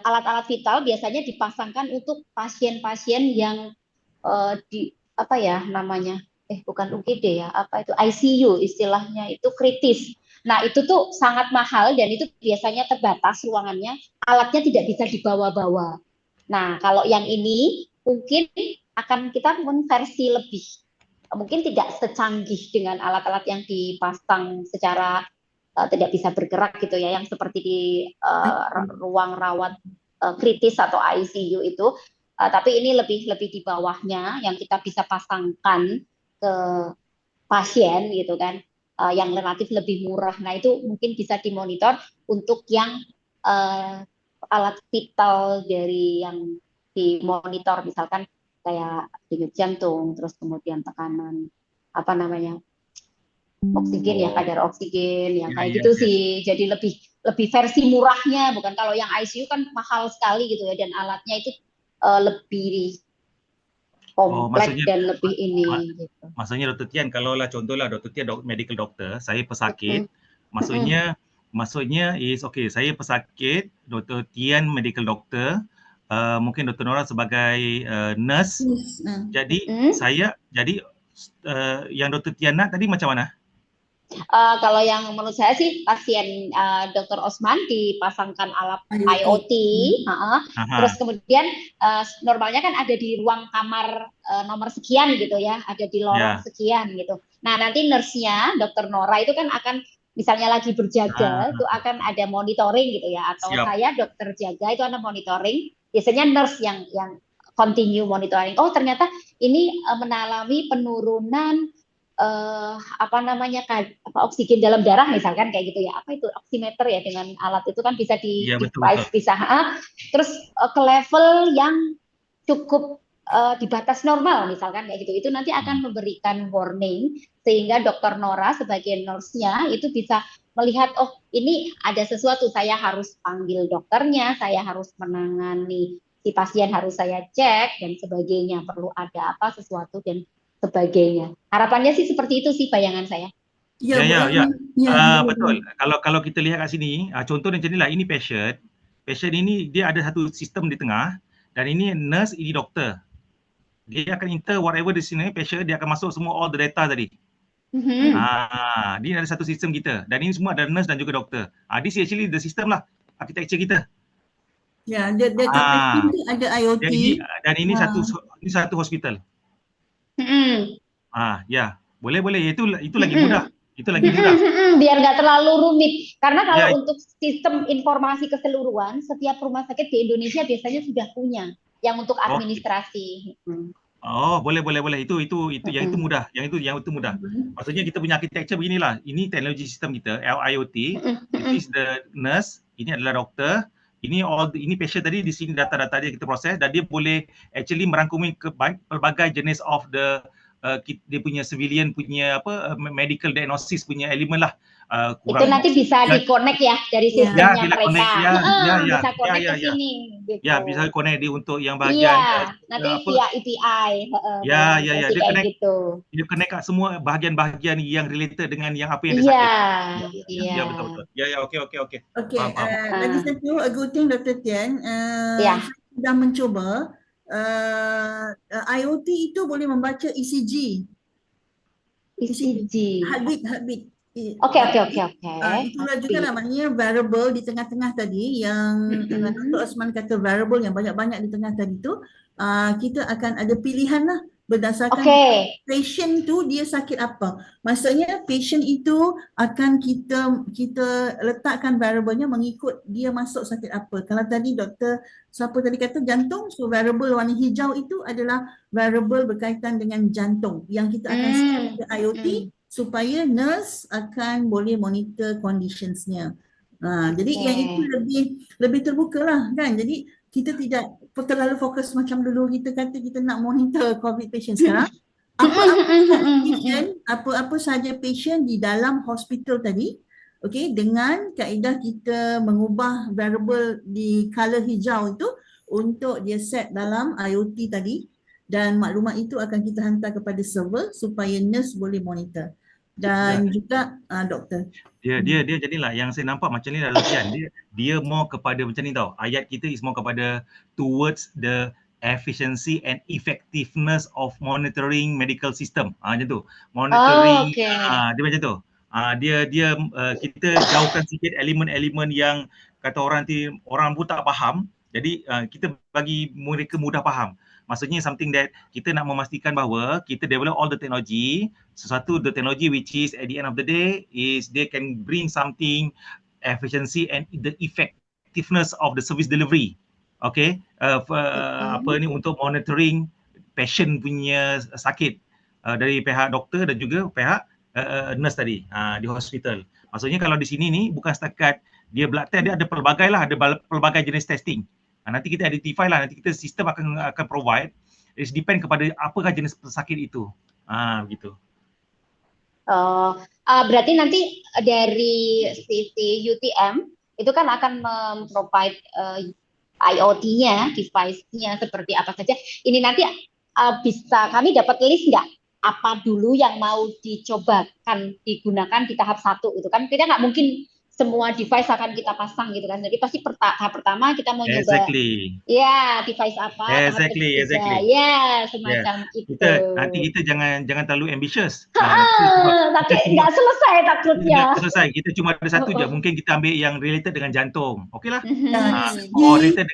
alat-alat vital biasanya dipasangkan untuk pasien-pasien yang di apa ya namanya bukan UGD ya apa itu ICU istilahnya itu kritis. Nah itu tuh sangat mahal dan itu biasanya terbatas ruangannya, alatnya tidak bisa dibawa-bawa. Nah kalau yang ini mungkin akan kita versi lebih mungkin tidak secanggih dengan alat-alat yang dipasang secara tidak bisa bergerak gitu ya, yang seperti di ruang rawat kritis atau ICU itu. Tapi ini lebih lebih di bawahnya yang kita bisa pasangkan ke pasien gitu kan, yang relatif lebih murah. Nah itu mungkin bisa dimonitor untuk yang alat vital dari yang dimonitor misalkan kayak denyut jantung, terus kemudian tekanan apa namanya oksigen ya, Oh, kadar oksigen yang ya, kayak ya, gitu ya. sih. Jadi lebih lebih versi murahnya, bukan kalau yang ICU kan mahal sekali gitu ya, dan alatnya itu lebih Oh, kompleks maksudnya dan lebih ini ma- gitu. maksudnya Dr. Tian, kalaulah contohlah Dr. Tian medical doctor, saya pesakit, Mm-mm. Mm-mm. maksudnya is okay, saya pesakit, Dr. Tian medical doctor, mungkin Dr. Nora sebagai nurse. Yes. Jadi Mm-mm. jadi yang Dr. Tian nak tadi macam mana? Kalau yang menurut saya sih pasien Dr. Osman dipasangkan alat IoT. IoT, terus Aha, kemudian normalnya kan ada di ruang kamar nomor sekian gitu ya, ada di lorong ya. sekian gitu. Nah nanti nurse-nya Dr. Nora itu kan akan misalnya lagi berjaga itu Ah, akan ada monitoring gitu ya, atau siap. saya dokter jaga itu ada monitoring. Biasanya nurse yang continue monitoring. Oh ternyata ini mengalami penurunan apa namanya apa oksigen dalam darah misalkan kayak gitu ya, apa itu oximeter ya, dengan alat itu kan bisa di Iya, betul betul. device bisa terus ke level yang cukup di batas normal misalkan kayak gitu, itu nanti akan memberikan warning sehingga dokter Nora sebagai nurse-nya itu bisa melihat, oh ini ada sesuatu, saya harus panggil dokternya, saya harus menangani si pasien, harus saya cek dan sebagainya, perlu ada apa sesuatu dan sebagainya. Harapannya sih seperti itu sih bayangan saya. Ya, Ya, boleh. Ya, betul. Kalau kita lihat kat sini, contoh macam ni lah, ini patient. Patient ini dia ada satu sistem di tengah dan ini nurse, ini doktor. Dia akan enter whatever di sini patient, dia akan masuk semua all the data tadi. Dia ada satu sistem kita dan ini semua ada nurse dan juga doktor. This is actually the system lah, architecture kita. Ya, data tracking tu ada IoT. Dan ini satu hospital. Ya, boleh. Itu lagi mudah. Itu lagi mudah. Biar nggak terlalu rumit. Karena kalau untuk sistem informasi keseluruhan, setiap rumah sakit di Indonesia biasanya sudah punya yang untuk administrasi. Oh, boleh. Itu yang itu mudah. Yang itu mudah. Maksudnya kita punya architecture beginilah. Ini teknologi sistem kita, IoT. This is the nurse, ini adalah doktor. Ini patient tadi, di sini data-data dia kita proses dan dia boleh actually merangkumi pelbagai jenis of the dia punya civilian punya medical diagnosis punya elemen lah. Itu nanti bisa di-connect ya dari sistemnya mereka. Bisa connect ke sini. Gitu. Ya, bisa connect dia untuk yang bahagian. Nanti via API. Dia connect gitu. Dia connect kat semua bahagian-bahagian yang related dengan yang apa yang dia sakit. Ya, betul. Okey. Okey, lagi satu good thing Dr. Tian, saya sudah mencuba IoT itu boleh membaca ECG. Heartbeat. Okey. Itulah juga namanya variable di tengah-tengah tadi yang Dr. Osman kata variable yang banyak-banyak di tengah tadi tu, kita akan ada pilihan lah berdasarkan patient tu dia sakit apa. Maksudnya patient itu akan kita letakkan variabelnya mengikut dia masuk sakit apa. Kalau tadi doktor siapa tadi kata jantung, so variable warna hijau itu adalah variable berkaitan dengan jantung yang kita akan set ke IoT supaya nurse akan boleh monitor conditionsnya. Jadi yang itu lebih terbuka lah kan. Jadi kita tidak terlalu fokus macam dulu kita kata kita nak monitor COVID patient. Sekarang apa saja patient di dalam hospital tadi, dengan kaedah kita mengubah variable di color hijau itu untuk dia set dalam IoT tadi dan maklumat itu akan kita hantar kepada server supaya nurse boleh monitor. Dan juga doktor. Dia jadilah yang saya nampak macam ni dalam latihan. Dia more kepada macam ni tau. Ayat kita is more kepada towards the efficiency and effectiveness of monitoring medical system. Macam tu. Monitoring dia macam tu. Kita jauhkan sikit elemen-elemen yang kata orang pun tak faham. Jadi kita bagi mereka mudah faham. Maksudnya something that kita nak memastikan bahawa kita develop all the technology, the technology which is at the end of the day is they can bring something efficiency and the effectiveness of the service delivery. Untuk monitoring patient punya sakit dari pihak doktor dan juga pihak nurse tadi di hospital. Maksudnya kalau di sini ni bukan setakat dia blood test, dia ada pelbagai jenis testing. Nanti kita identify lah, nanti kita sistem akan provide. It depend kepada apakah jenis pesakit itu. Begitu. Berarti nanti dari sisi UTM itu kan akan memprovide IoT-nya, device-nya seperti apa saja. Ini nanti bisa kami dapat list nggak apa dulu yang mau dicobakan digunakan di tahap 1 itu kan kita nggak mungkin semua device akan kita pasang gitu kan. Jadi pasti tahap pertama kita mau nyoba. Ya, device apa? Exactly. Ya, semacam itu. Nanti kita jangan terlalu ambitious. Tapi nggak selesai takutnya. Nggak selesai. Kita cuma ada satu je. Mungkin kita ambil yang related dengan jantung. Okeylah. Related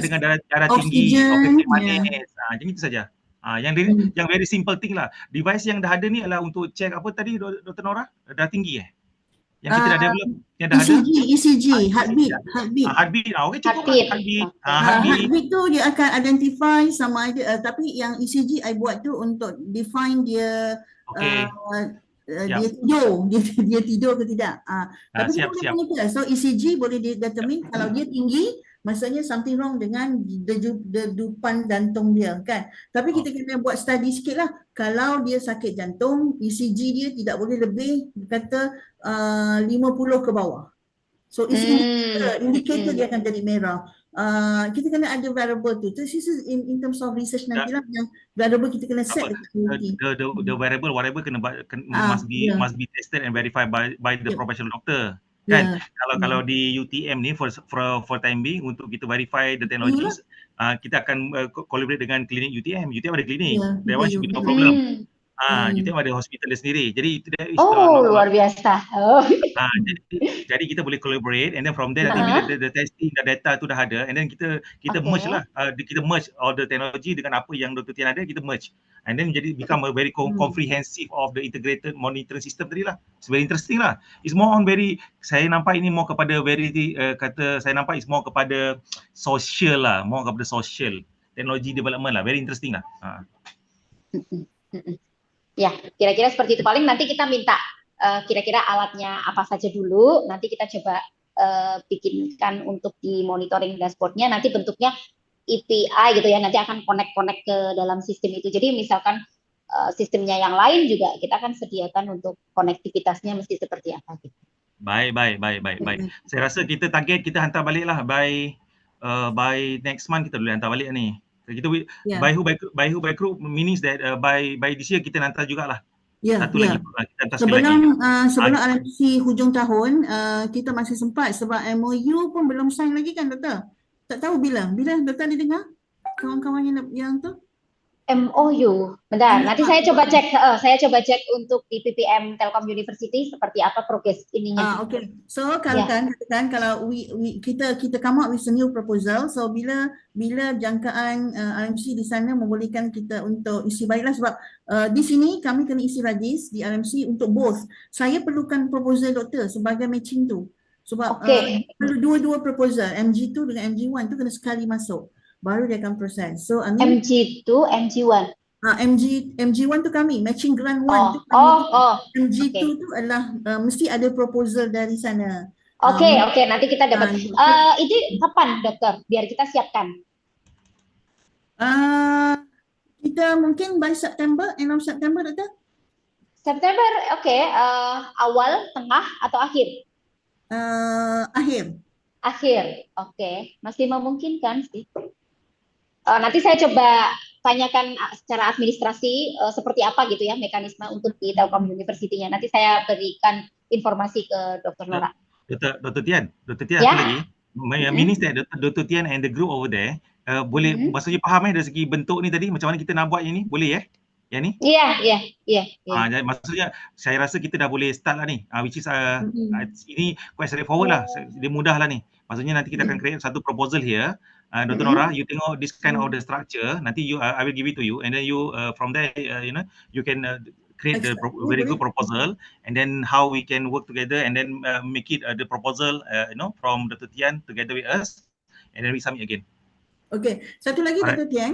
dengan darah tinggi, oksigen manis. Macam itu saja. Yang very simple thing lah. Device yang dah ada ni adalah untuk check apa tadi Dr. Nora? Darah tinggi yang kita dah develop, yang dah ECG, heartbeat. Okey, cukup heartbeat. Heartbeat tu dia akan identify sama ada, tapi yang ECG I buat tu untuk define dia dia tidur ke tidak. Tapi siap. So ECG boleh determine kalau dia tinggi maksudnya something wrong dengan dedupan jantung dia kan. Tapi kita kena buat study sikit lah. Kalau dia sakit jantung, ECG dia tidak boleh lebih kata 50 ke bawah. So it's indicator dia akan jadi merah. Kita kena ada variable tu. This is in terms of research nanti lah, yang variable kita kena set dekat community. The variable whatever must be tested and verified by the professional doctor. Kan? Kalau di UTM ni for time being, untuk kita verify the technologies, kita akan collaborate dengan klinik UTM. UTM ada klinik. That one should be no problem. UTM ada hospital dia sendiri. Jadi itu luar biasa. Jadi kita boleh collaborate, and then from there nanti bila the testing dan data tu dah ada, and then kita merge lah. Kita merge all the technology dengan apa yang Dr. Tian ada, kita merge. And then jadi become a very comprehensive of the integrated monitoring system tadi lah. It's very interesting lah. It's more on saya nampak ini more kepada saya nampak it's more kepada social lah, more kepada social technology development lah. Very interesting lah. Ya, kira-kira seperti itu. Paling nanti kita minta kira-kira alatnya apa saja dulu. Nanti kita coba bikinkan untuk di monitoring dashboardnya. Nanti bentuknya API gitu ya. Nanti akan connect ke dalam sistem itu. Jadi misalkan sistemnya yang lain juga kita akan sediakan untuk konektivitasnya mesti seperti apa gitu. Baik. Saya rasa kita target kita hantar balik lah by next month, kita boleh hantar balik ni. Kita by who by group means that by this year kita hantar jugalah. Satu lagi kita hantar sebelum RMC hujung tahun, kita masih sempat sebab MOU pun belum sign lagi kan, Doktor? Tak tahu bila Doktor ada dengar kawan-kawan yang tu? MOU. Bentar, nanti saya coba cek untuk di PPM Telkom University seperti apa progres ininya. Okay. So kalau katakan kalau kita come up with a new proposal, so bila jangkaan RMC di sana membolehkan kita untuk isi baiklah, sebab di sini kami kena isi rajis di RMC untuk both. Saya perlukan proposal doktor sebagai matching tu. Sebab perlu dua proposal, MG2 dengan MG1 tu kena sekali masuk. Baru dia akan proses. So MG2, MG1. MG1 tu kami, matching grant 1 tu MG2 tu adalah mesti ada proposal dari sana. Oke, nanti kita dapat. Ini kapan, Dokter? Biar kita siapkan. Kita mungkin by September, end of September, Dokter? September, awal, tengah, atau akhir? Akhir, masih memungkinkan sih. Nanti saya coba tanyakan secara administrasi seperti apa gitu ya mekanisme untuk di Telkom University-nya. Nanti saya berikan informasi ke Dr. Nora. Dr. Tian lagi. Means that Dr. Tian and the group over there boleh maksudnya faham dari segi bentuk ni tadi, macam mana kita nak buat yang ni, boleh yang ni? Iya. Maksudnya saya rasa kita dah boleh start lah ni, which is ini quite straightforward lah, dia mudah lah ni. Maksudnya nanti kita akan create satu proposal here. Dr. Nora, you tengok this kind of the structure, nanti I will give it to you, and then you from there you can create the very good proposal, and then how we can work together, and then make it the proposal from Dr. Tian together with us, and then we submit again. Okey, satu lagi Dr. Tian,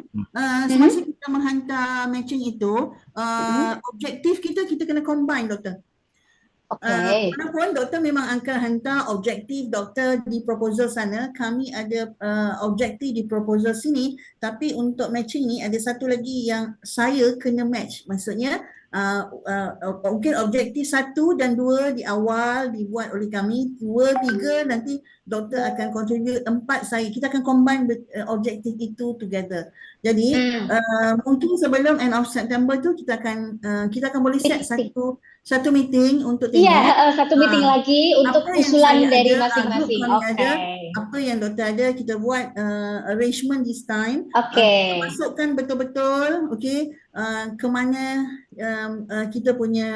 semasa kita menghantar matching itu, objektif kita kena combine, Doktor. Walaupun doktor memang akan hantar objektif doktor di proposal sana, kami ada objektif di proposal sini, tapi untuk matching ni ada satu lagi yang saya kena match. Maksudnya mungkin objektif 1 dan 2 di awal dibuat oleh kami, 2, 3 nanti doktor akan contribute, 4 saya. Kita akan combine objektif itu together. Jadi mungkin sebelum end of September tu kita akan boleh set satu meeting untuk tengok. Iya, satu meeting lagi untuk usulan dari masing-masing. Apa yang doktor ada, kita buat arrangement this time. Masukkan betul-betul, ke mana kita punya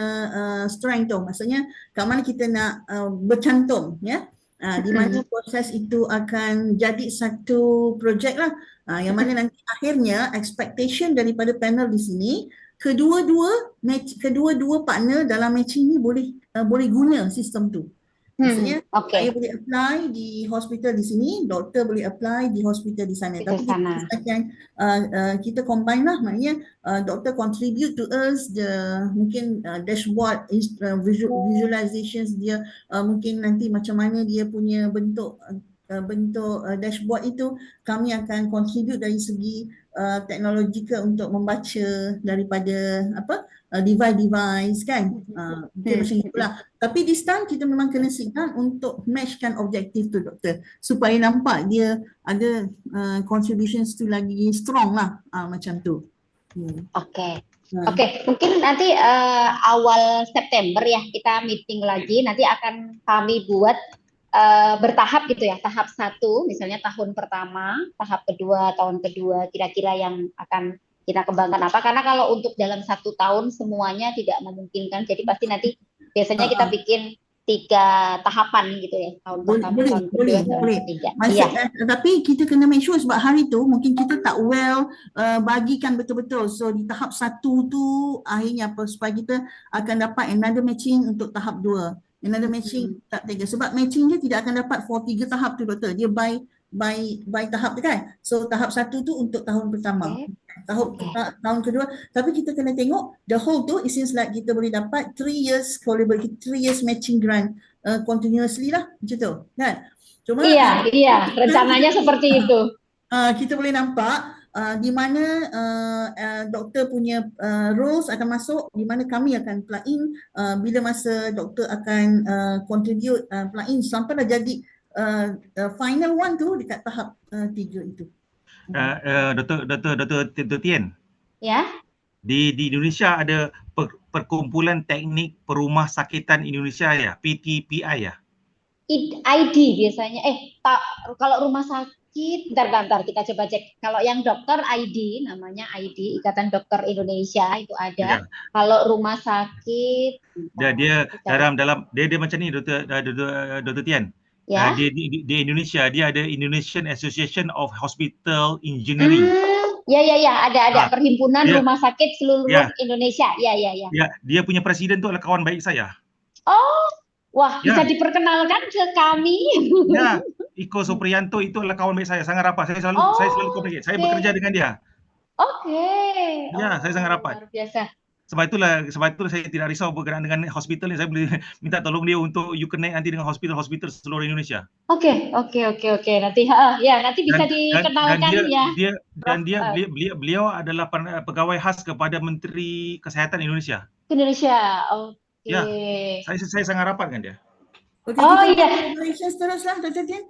strength tu. Maksudnya, kat mana kita nak bercantum, ya. Di mana proses itu akan jadi satu projek lah. Yang mana nanti akhirnya expectation daripada panel di sini, kedua-dua partner dalam matching ni boleh guna sistem tu. Maksudnya saya boleh apply di hospital di sini, doktor boleh apply di hospital di sana. Tapi kita combine lah, maknanya doktor contribute to us mungkin dashboard visualizations dia, mungkin nanti macam mana dia punya bentuk bentuk dashboard itu, kami akan contribute dari segi teknologikal untuk membaca daripada device-device kan. Mungkin macam itulah. Tapi this time kita memang kena sit down untuk matchkan objektif tu doktor, supaya nampak dia ada contributions tu lagi strong lah, macam tu. Oke. Oke, mungkin nanti awal September ya kita meeting lagi. Nanti akan kami buat bertahap gitu ya. Tahap 1 misalnya tahun pertama, tahap kedua tahun kedua, kira-kira yang akan kita kembangkan apa. Karena kalau untuk dalam 1 tahun semuanya tidak memungkinkan. Jadi pasti nanti biasanya kita bikin 3 tahapan gitu ya. Tahun pertama, tahun kedua, tahun ketiga. Tapi kita kena make sure sebab hari tu mungkin kita tak bagikan betul-betul. So di tahap 1 tu akhirnya apa, supaya kita akan dapat another matching untuk tahap 2. Another matching tahap 3. Sebab matching dia tidak akan dapat for 3 tahap tu doktor. Dia by tahap tu kan. So tahap 1 tu untuk tahun pertama. Tahun kedua. Tapi kita kena tengok the whole tu, it seems like kita boleh dapat 3 years collaboration, 3 years matching grant continuously lah. Macam tu kan. Cuma iya, rencananya seperti itu. Kita boleh nampak di mana doktor punya roles akan masuk, di mana kami akan plug in, bila masa doktor akan contribute plug in sampai dah jadi final one tu dekat tahap 3 itu. Dr. Tien. Ya. Di Indonesia ada Perkumpulan Teknik Perumahsakitan Indonesia ya, PTPI ya. ID biasanya. Kalau rumah sakit, bentar kita coba cek. Kalau yang dokter ID, namanya ID, Ikatan Dokter Indonesia itu ada. Kalau rumah sakit, dia macam ni, Dr. Tien. Ya. Di Indonesia dia ada Indonesian Association of Hospital Engineering. Ya, ada perhimpunan rumah sakit seluruh Indonesia. Ya. Ya, dia punya presiden tu adalah kawan baik saya. Oh. Wah, bisa diperkenalkan ke kami. Ya, Iko Supriyanto itu adalah kawan baik saya, sangat rapat. Saya selalu komunikasi. Saya bekerja dengan dia. Oke. Ya, saya sangat rapat. Luar biasa. Sebab itulah saya tidak risau berkenaan dengan hospital ni. Saya boleh minta tolong dia untuk you connect nanti dengan hospital-hospital seluruh Indonesia. Oke. Nanti bisa dikenalkan Beliau adalah pegawai khas kepada Menteri Kesihatan Indonesia. Oke. Ya, saya sangat rapat dengan dia. Okay, collaboration teruslah Dr. Tien.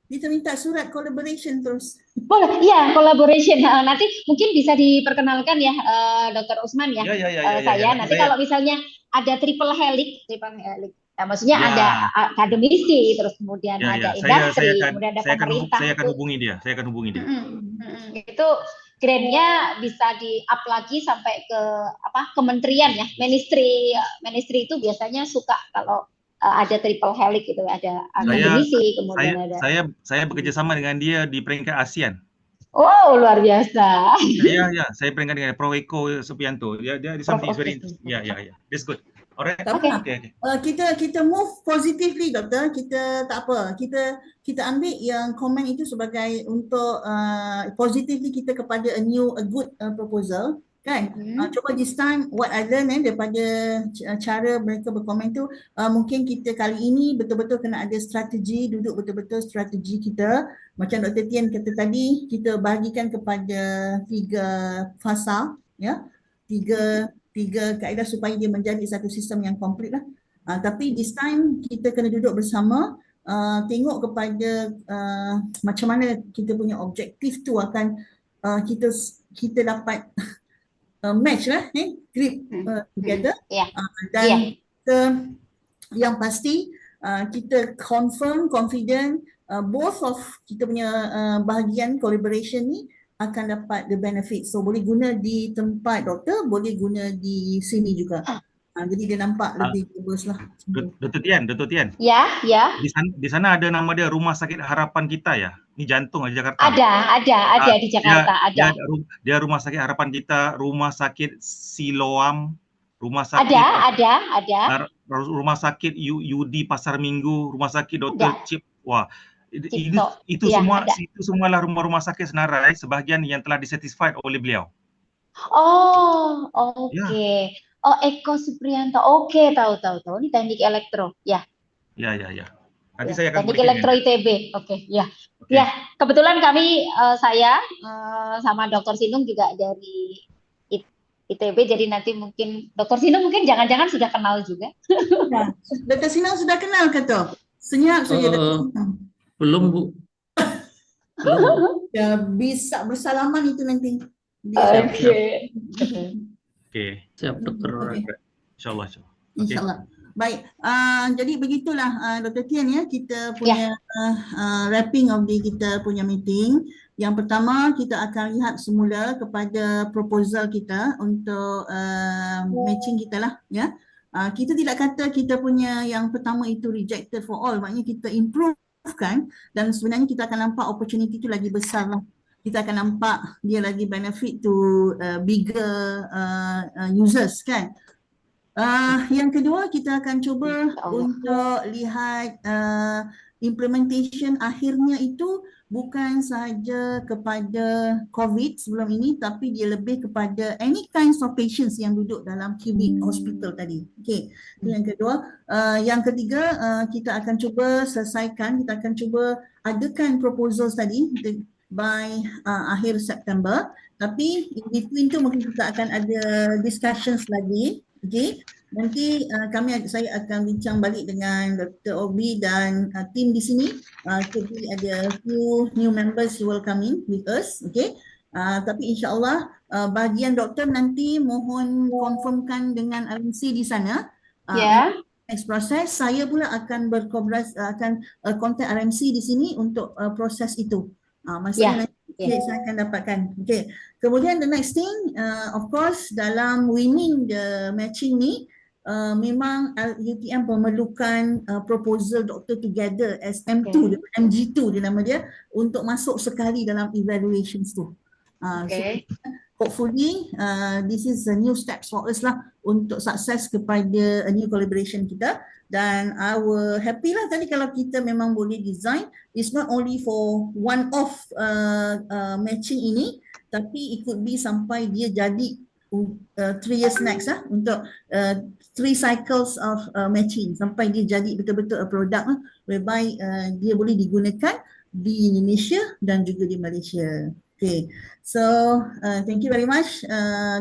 Kita minta surat collaboration terus. Boleh, ya, collaboration. Nanti mungkin bisa diperkenalkan ya, Dr. Usman ya. Saya nanti kalau misalnya ada triple helix, maksudnya ada akademisi, terus kemudian ada industri, kemudian ada pemerintah. Saya akan hubungi dia. Itu grant-nya bisa di-up lagi sampai ke kementerian ya, ministry itu biasanya suka kalau ada triple helix gitu, ada akademisi, kemudian ada. Saya bekerja sama dengan dia di peringkat ASEAN. Oh, luar biasa. Saya peringkat dengan Prof. Eko Supriyanto. Dia something very that's good. Alright. Okay. Kita move positively doktor. Kita tak apa. Kita ambil yang komen itu sebagai untuk positively kita kepada a good proposal kan. Cuba this time what I learn daripada cara mereka berkomen tu, mungkin kita kali ini betul-betul kena ada strategi, duduk betul-betul strategi kita. Macam Dr. Tien kata tadi, kita bahagikan kepada 3 fasa ya. 3 kaedah supaya dia menjadi satu sistem yang komplit lah. Tapi this time kita kena duduk bersama, tengok kepada macam mana kita punya objektif tu akan kita dapat match lah, grip together. Dan yang pasti kita confident both of kita punya bahagian collaboration ni akan dapat the benefit. So boleh guna di tempat doktor, boleh guna di sini juga. Jadi dia nampak lebih bagus lah. Dr. Tien. Ya. Di sana ada nama dia Rumah Sakit Harapan Kita ya. Ini jantung di Jakarta. Ada di Jakarta. Dia Rumah Sakit Harapan Kita, Rumah Sakit Siloam, Rumah Sakit ada. Rumah Sakit UD Pasar Minggu, Rumah Sakit Dr. Chip. Wah, itu semualah rumah-rumah sakit senarai, sebahagian yang telah disatisfied oleh beliau. Oh, oke. Oh, Eko Supriyanto. Oke, tahu. Ini teknik elektro. Ya. Nanti Ya, saya akan Teknik komunikasi Elektro dengan dia. ITB. Oke, ya. Oke. Ya, kebetulan kami saya sama Dr. Sinung juga dari ITB, jadi nanti mungkin Dr. Sinung mungkin jangan-jangan sudah kenal juga. Ya. Dr. Sinang sudah kenal ke tu? Senyap saja Dr. Eh, Sinang. belum Bu, belum Bu. Ya, bisa bersalaman itu nanti. Siap, siap, Oke. siap Dokter Nora. Okey. InsyaAllah. Oke. InsyaAllah. Baik, jadi begitulah Dr. Tian ya, kita punya wrapping of the kita punya meeting. Yang pertama kita akan lihat semula kepada proposal kita untuk matching kita lah ya. Kita tidak kata kita punya yang pertama itu rejected for all, maknanya kita improvekan dan sebenarnya kita akan nampak opportunity itu lagi besar lah. Kita akan nampak dia lagi benefit to bigger users kan. Yang kedua kita akan cuba untuk lihat implementation akhirnya itu bukan sahaja kepada COVID sebelum ini, tapi dia lebih kepada any kinds of patients yang duduk dalam cubic hospital tadi. Okey, itu yang kedua. Yang ketiga, kita akan cuba selesaikan, kita akan cuba adakan proposals tadi by akhir September. Tapi in between tu mungkin kita akan ada discussions lagi. Okey, nanti saya akan bincang balik dengan Dr. Obi dan tim di sini. Jadi ada few new members who will come in with us. Okey. Tapi insyaAllah bahagian doktor nanti mohon confirmkan dengan RMC di sana. Ya. Next proses saya pula akan berkolaborasi akan contact RMC di sini untuk proses itu. Maksudnya nanti saya akan dapatkan. Okay. Kemudian the next thing, of course dalam winning the matching ni, memang UTM memerlukan proposal doktor together as M2, MG2 dia nama dia, untuk masuk sekali dalam evaluations tu. So, hopefully this is a new steps for us lah untuk sukses kepada a new collaboration kita. Dan I will happy lah tadi kalau kita memang boleh design, it's not only for one off matching ini, tapi it could be sampai dia jadi 3 years next lah untuk 3 cycles of matching sampai dia jadi betul-betul a product lah, whereby dia boleh digunakan di Indonesia dan juga di Malaysia. Okay, so thank you very much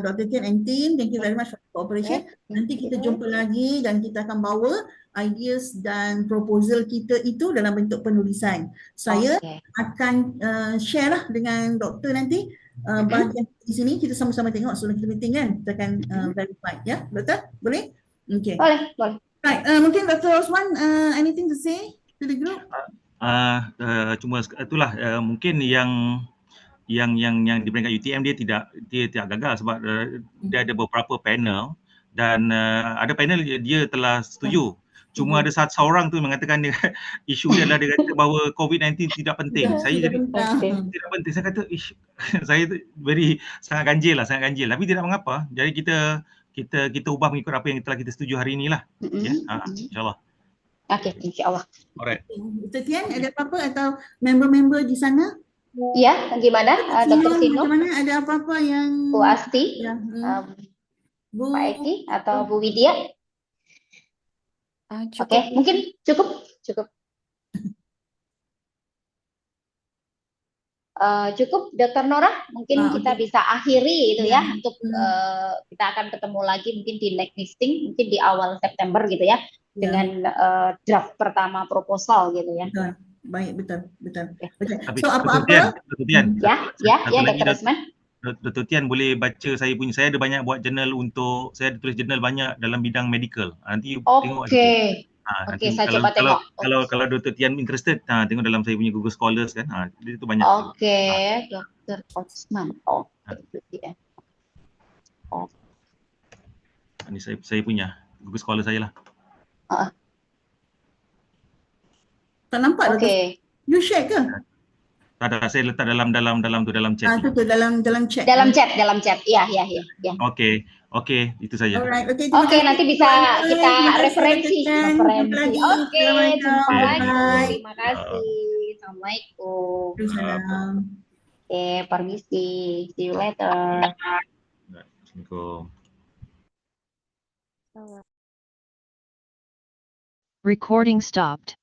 Dr. Tian and team, thank you very much for the cooperation. Nanti kita jumpa lagi dan kita akan bawa ideas dan proposal kita itu dalam bentuk penulisan. Saya akan share lah dengan doktor nanti bahagian di sini, kita sama-sama tengok sebelum kita meeting kan, kita akan verify ya, doktor? Boleh? Okay. Boleh. Right, mungkin Dr. Osman anything to say to the group? Cuma itulah mungkin yang diberikan UTM dia tidak gagal sebab dia ada beberapa panel dan ada panel dia telah setuju. Cuma ada seorang tu mengatakan dia isu dia adalah dia kata bahawa COVID-19 tidak penting. Saya jadi tidak penting. Saya kata saya tu sangat ganjil. Tapi tidak mengapa. Jadi kita ubah mengikut apa yang telah kita setuju hari inilah. Ya, insya-Allah. Okey, insya-Allah. Alright. Dr. Tian ada apa-apa atau member-member di sana? Ya, gimana Dr. Sino? Bagaimana, ada apa-apa yang Bu Asti, Bu Pak Eki atau Bu Widya? Oke, mungkin cukup. Cukup Dr. Nora, mungkin kita bisa akhiri itu ya untuk kita akan ketemu lagi mungkin di next meeting mungkin di awal September gitu ya dengan draft pertama proposal gitu ya. Baik, betul. Tapi, So apa-apa? Ya, Dr. Osman. Dr. Tian boleh baca saya ada banyak buat jurnal saya ada tulis jurnal banyak dalam bidang medical. Nanti tengok. Okey, saya coba tengok. Kalau Dr. Tian interested, tengok dalam saya punya Google Scholars kan. Itu banyak. Okey, Dr. Osman. Okey. Ini saya punya Google Scholars saya lah. Tak nampak. Okey. You share ke? Tak ada, saya letak dalam chat. Itu dalam chat. Dalam chat. Ya. Okey, itu saja. Alright, Okey, nanti bisa kita referensi. Okey, jumpa lagi. Terima kasih. Assalamualaikum. Oke, permisi. See you later. Assalamualaikum. Recording stopped.